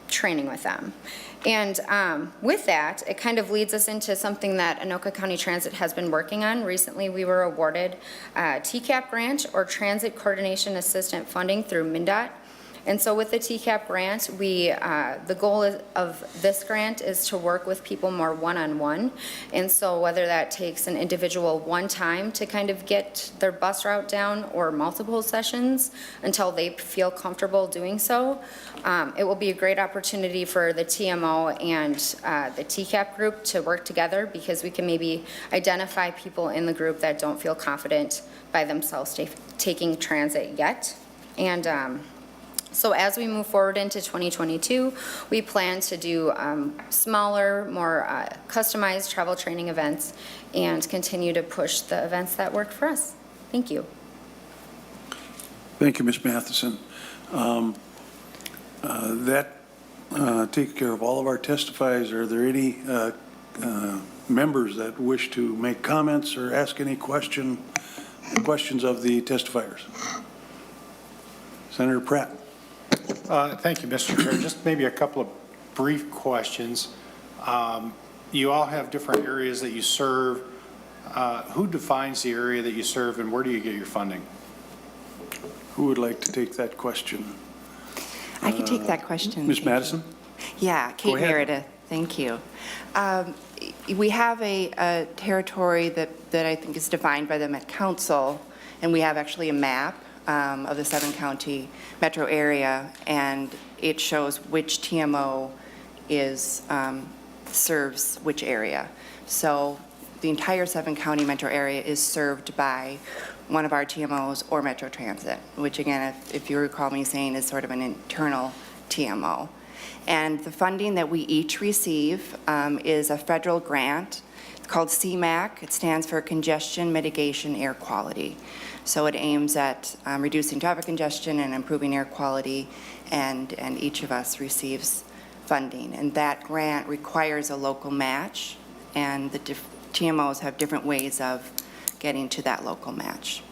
training with them. And with that, it kind of leads us into something that Anoka County Transit has been working on. Recently, we were awarded a TCAP grant, or Transit Coordination Assistant funding, through MnDOT. And so with the TCAP grant, the goal of this grant is to work with people more one-on-one. And so whether that takes an individual one time to kind of get their bus route down, or multiple sessions until they feel comfortable doing so, it will be a great opportunity for the TMO and the TCAP group to work together, because we can maybe identify people in the group that don't feel confident by themselves taking transit yet. And So as we move forward into 2022, we plan to do smaller, more customized travel training events and continue to push the events that worked for us. Thank you.
Thank you, Ms. Matheson. That takes care of all of our testifiers. Are there any members that wish to make comments or ask any questions of the testifiers? Senator Pratt.
Thank you, Mr. Chair. Just maybe a couple of brief questions. You all have different areas that you serve. Who defines the area that you serve, and where do you get your funding?
Who would like to take that question?
I can take that question.
Ms. Madison?
Yeah, Kate Meredith, thank you. We have a territory that I think is defined by the Met Council, and we have actually a map of the 7-county metro area, and it shows which TMO serves which area. So the entire 7-county metro area is served by one of our TMOs or Metro Transit, which again, if you recall me saying, is sort of an internal TMO. And the funding that we each receive is a federal grant. It's called CMAQ. It stands for Congestion Mitigation Air Quality. So it aims at reducing traffic congestion and improving air quality, and each of us receives funding. And that grant requires a local match, and the TMOs have different ways of getting to that local match.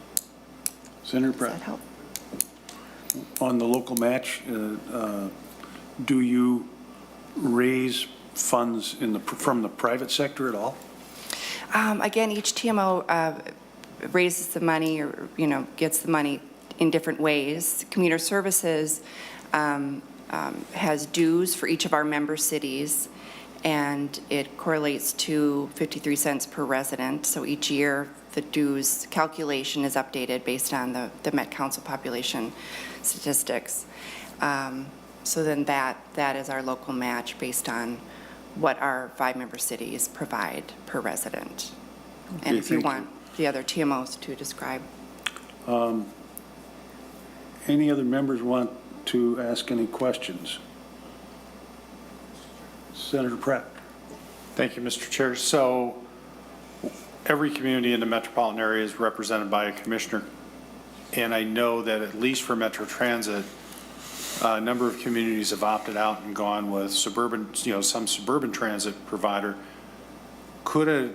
Senator Pratt.
Does that help?
On the local match, do you raise funds from the private sector at all?
Again, each TMO raises the money, or gets the money in different ways. Commuter Services has dues for each of our member cities, and it correlates to 53 cents per resident. So each year, the dues calculation is updated based on the Met Council population statistics. So then that is our local match based on what our 5 member cities provide per resident.
Okay,
and if you
thank
want the other TMOs to describe.
Any other members want to ask any questions? Senator Pratt.
Thank you, Mr. Chair. So every community in the metropolitan area is represented by a commissioner, and I know that at least for Metro Transit, a number of communities have opted out and gone with suburban, some suburban transit provider. Could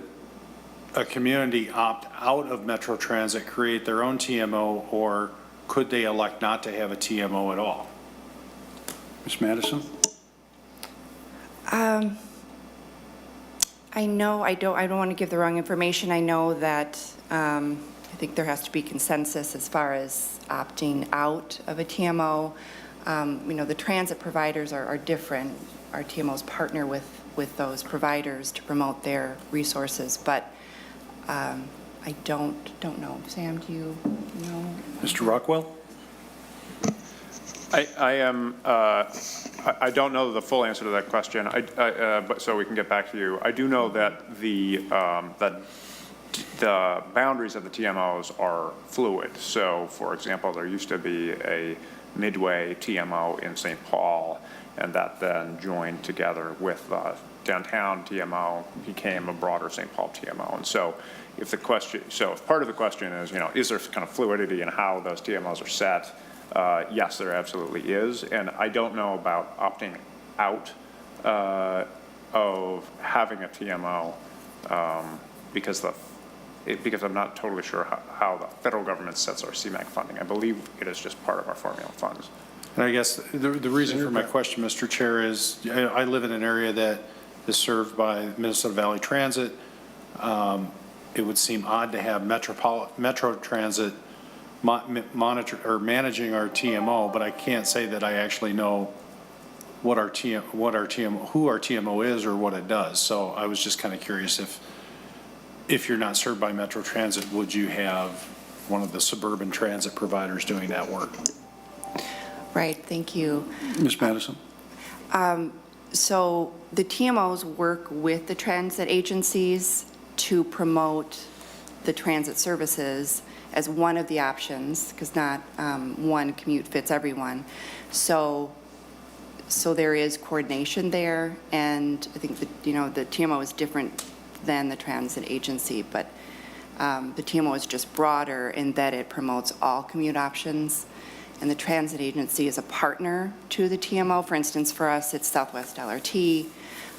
a community opt out of Metro Transit, create their own TMO, or could they elect not to have a TMO at all?
Ms. Madison?
I know I don't want to give the wrong information. I know that I think there has to be consensus as far as opting out of a TMO. The transit providers are different. Our TMOs partner with those providers to promote their resources, but I don't know. Sam, do you know?
Mr. Rockwell?
I don't know the full answer to that question, but so we can get back to you. I do know that the boundaries of the TMOs are fluid. So, for example, there used to be a Midway TMO in St. Paul, and that then joined together with downtown TMO, became a broader St. Paul TMO. And so, if part of the question is there kind of fluidity in how those TMOs are set? Yes, there absolutely is, and I don't know about opting out of having a TMO because I'm not totally sure how the federal government sets our CMAQ funding. I believe it is just part of our formula funds.
And I guess the reason for my question, Mr. Chair, is I live in an area that is served by Minnesota Valley Transit. It would seem odd to have Metro Transit monitor or managing our TMO, but I can't say that I actually know who our TMO is or what it does. So I was just kind of curious if you're not served by Metro Transit, would you have one of the suburban transit providers doing that work?
Right, thank you.
Ms. Madison?
So the TMOs work with the transit agencies to promote the transit services, as one of the options, because not one commute fits everyone. So there is coordination there, and I think that, you know, the TMO is different than the transit agency, but the TMO is just broader in that it promotes all commute options, and the transit agency is a partner to the TMO. For instance, for us, it's Southwest LRT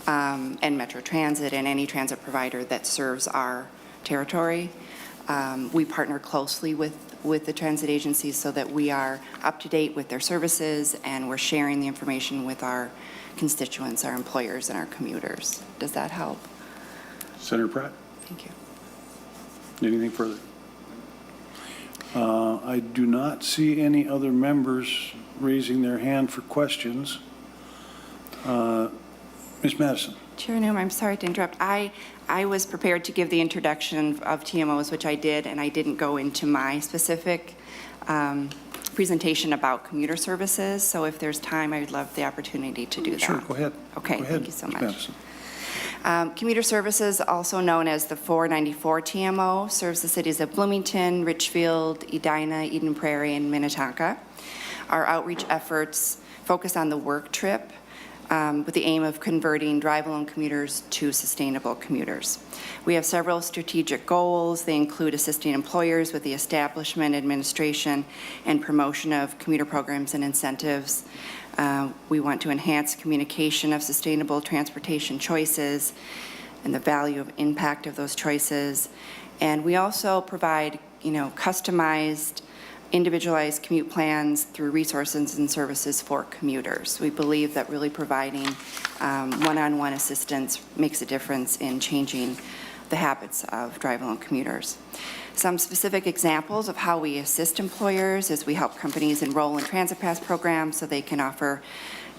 and Metro Transit and any transit provider that serves our territory. We partner closely with the transit agencies so that we are up to date with their services, and we're sharing the information with our constituents, our employers, and our commuters. Does that help?
Senator Pratt,
Thank you.
anything further? I do not see any other members raising their hand for questions. Ms. Madison.
Chair Newman, I'm sorry to interrupt. I was prepared to give the introduction of TMOs, which I did, and I didn't go into my specific presentation about commuter services. So if there's time, I'd love the opportunity to do that.
Sure, go ahead.
Okay,
Go ahead,
thank you so
Ms.
much.
Madison.
Commuter services, also known as the 494 TMO, serves the cities of Bloomington, Richfield, Edina, Eden Prairie, and Minnetonka. Our outreach efforts focus on the work trip with the aim of converting drive-alone commuters to sustainable commuters. We have several strategic goals. They include assisting employers with the establishment, administration, and promotion of commuter programs and incentives. We want to enhance communication of sustainable transportation choices and the value of impact of those choices. And we also provide, you know, customized, individualized commute plans through resources and services for commuters. We believe that really providing one-on-one assistance makes a difference in changing the habits of drive-alone commuters. Some specific examples of how we assist employers is we help companies enroll in transit pass programs so they can offer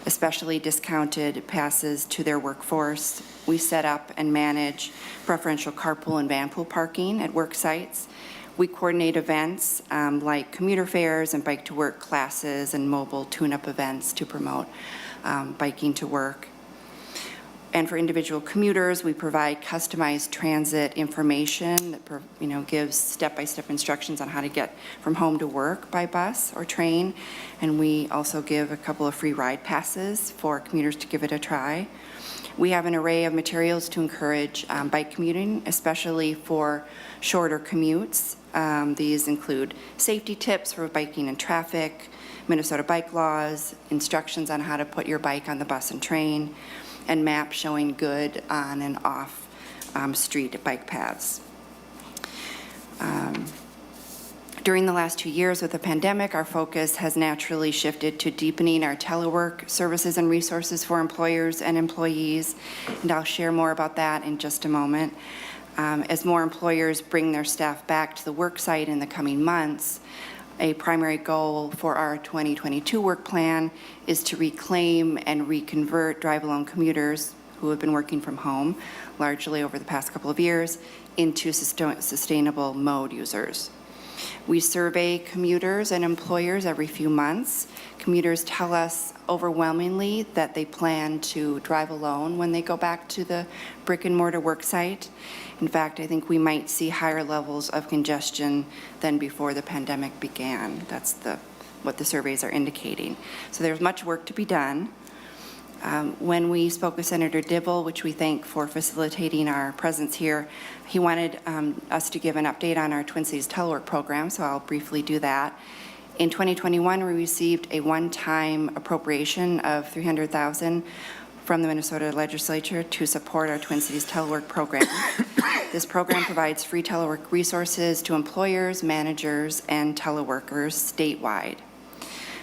especially discounted passes to their workforce. We set up and manage preferential carpool and vanpool parking at work sites. We coordinate events like commuter fairs and bike to work classes and mobile tune-up events to promote biking to work. And for individual commuters, we provide customized transit information that, you know, gives step-by-step instructions on how to get from home to work by bus or train. And we also give a couple of free ride passes for commuters to give it a try. We have an array of materials to encourage bike commuting, especially for shorter commutes. These include safety tips for biking in traffic, Minnesota bike laws, instructions on how to put your bike on the bus and train, and maps showing good on and off street bike paths. During the last 2 years with the pandemic, our focus has naturally shifted to deepening our telework services and resources for employers and employees, and I'll share more about that in just a moment. As more employers bring their staff back to the work site in the coming months, a primary goal for our 2022 work plan is to reclaim and reconvert drive-alone commuters who have been working from home, largely over the past couple of years, into sustainable mode users. We survey commuters and employers every few months. Commuters tell us overwhelmingly that they plan to drive alone when they go back to the brick and mortar work site. In fact, I think we might see higher levels of congestion than before the pandemic began. That's what the surveys are indicating. So there's much work to be done. When we spoke with Senator Dibble, which we thank for facilitating our presence here, he wanted us to give an update on our Twin Cities Telework program, so I'll briefly do that. In 2021, we received a one-time appropriation of $300,000 from the Minnesota legislature to support our Twin Cities Telework program. This program provides free telework resources to employers, managers, and teleworkers statewide.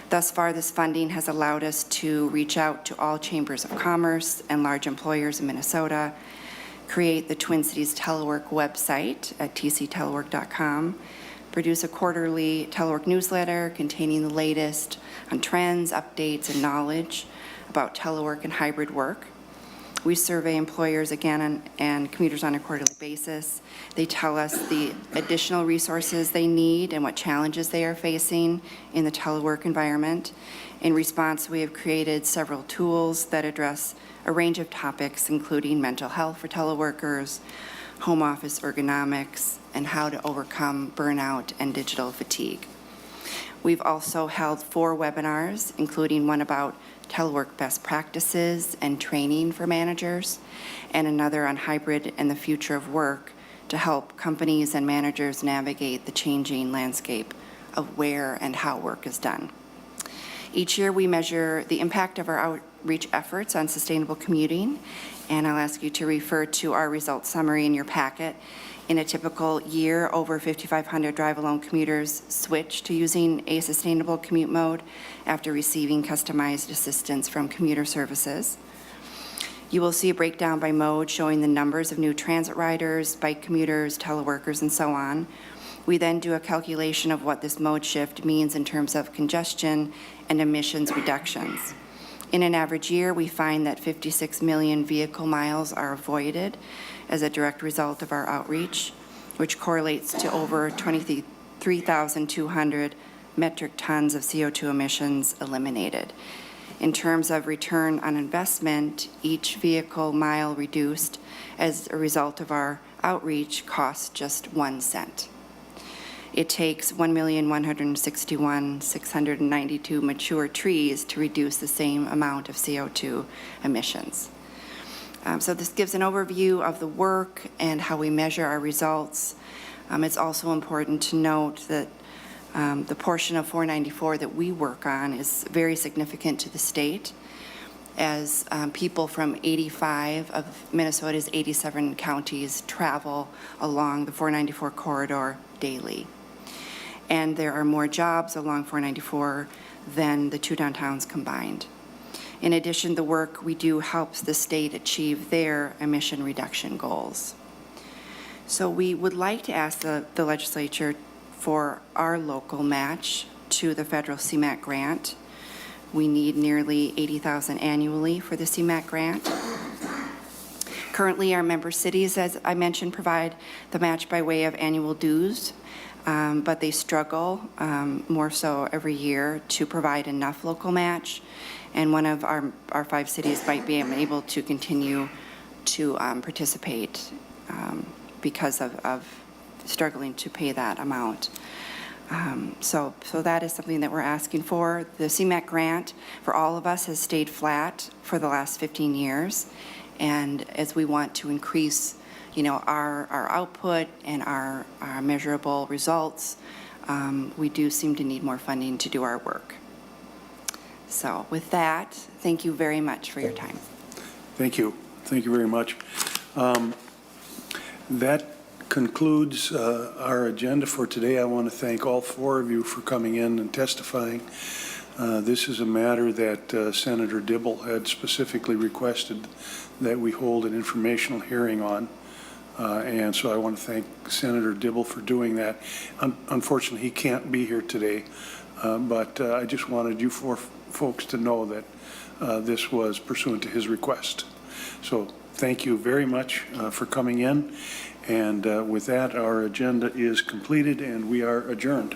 Thus far, this funding has allowed us to reach out to all chambers of commerce and large employers in Minnesota, create the Twin Cities Telework website at tctelework.com, produce a quarterly telework newsletter containing the latest on trends, updates, and knowledge about telework and hybrid work. We survey employers again and commuters on a quarterly basis. They tell us the additional resources they need and what challenges they are facing in the telework environment. In response, we have created several tools that address a range of topics, including mental health for teleworkers, home office ergonomics, and how to overcome burnout and digital fatigue. We've also held 4 webinars, including one about telework best practices and training for managers, and another on hybrid and the future of work to help companies and managers navigate the changing landscape of where and how work is done. Each year, we measure the impact of our outreach efforts on sustainable commuting, and I'll ask you to refer to our results summary in your packet. In a typical year, over 5,500 drive-alone commuters switch to using a sustainable commute mode after receiving customized assistance from commuter services. You will see a breakdown by mode showing the numbers of new transit riders, bike commuters, teleworkers, and so on. We then do a calculation of what this mode shift means in terms of congestion and emissions reductions. In an average year, we find that 56 million vehicle miles are avoided as a direct result of our outreach, which correlates to over 23,200 metric tons of CO2 emissions eliminated. In terms of return on investment, each vehicle mile reduced as a result of our outreach costs just 1 cent. It takes 1,161,692 mature trees to reduce the same amount of CO2 emissions. So this gives an overview of the work and how we measure our results. It's also important to note that the portion of 494 that we work on is very significant to the state, as people from 85 of Minnesota's 87 counties travel along the 494 corridor daily. And there are more jobs along 494 than the 2 downtowns combined. In addition, the work we do helps the state achieve their emission reduction goals. So we would like to ask the legislature for our local match to the federal CMAQ grant. We need nearly $80,000 annually for the CMAQ grant. Currently, our member cities, as I mentioned, provide the match by way of annual dues, but they struggle more so every year to provide enough local match. And one of our 5 cities might be able to continue to participate because of struggling to pay that amount. So that is something that we're asking for. The CMAQ grant for all of us has stayed flat for the last 15 years. And as we want to increase, our output and our measurable results, we do seem to need more funding to do our work. So with that, thank you very much for your time.
Thank you. Thank you very much. That concludes our agenda for today. I want to thank all 4 of you for coming in and testifying. This is a matter that Senator Dibble had specifically requested that we hold an informational hearing on. And so I want to thank Senator Dibble for doing that. Unfortunately, he can't be here today, but I just wanted you 4 folks to know that this was pursuant to his request. So thank you very much for coming in. And with that, our agenda is completed and we are adjourned.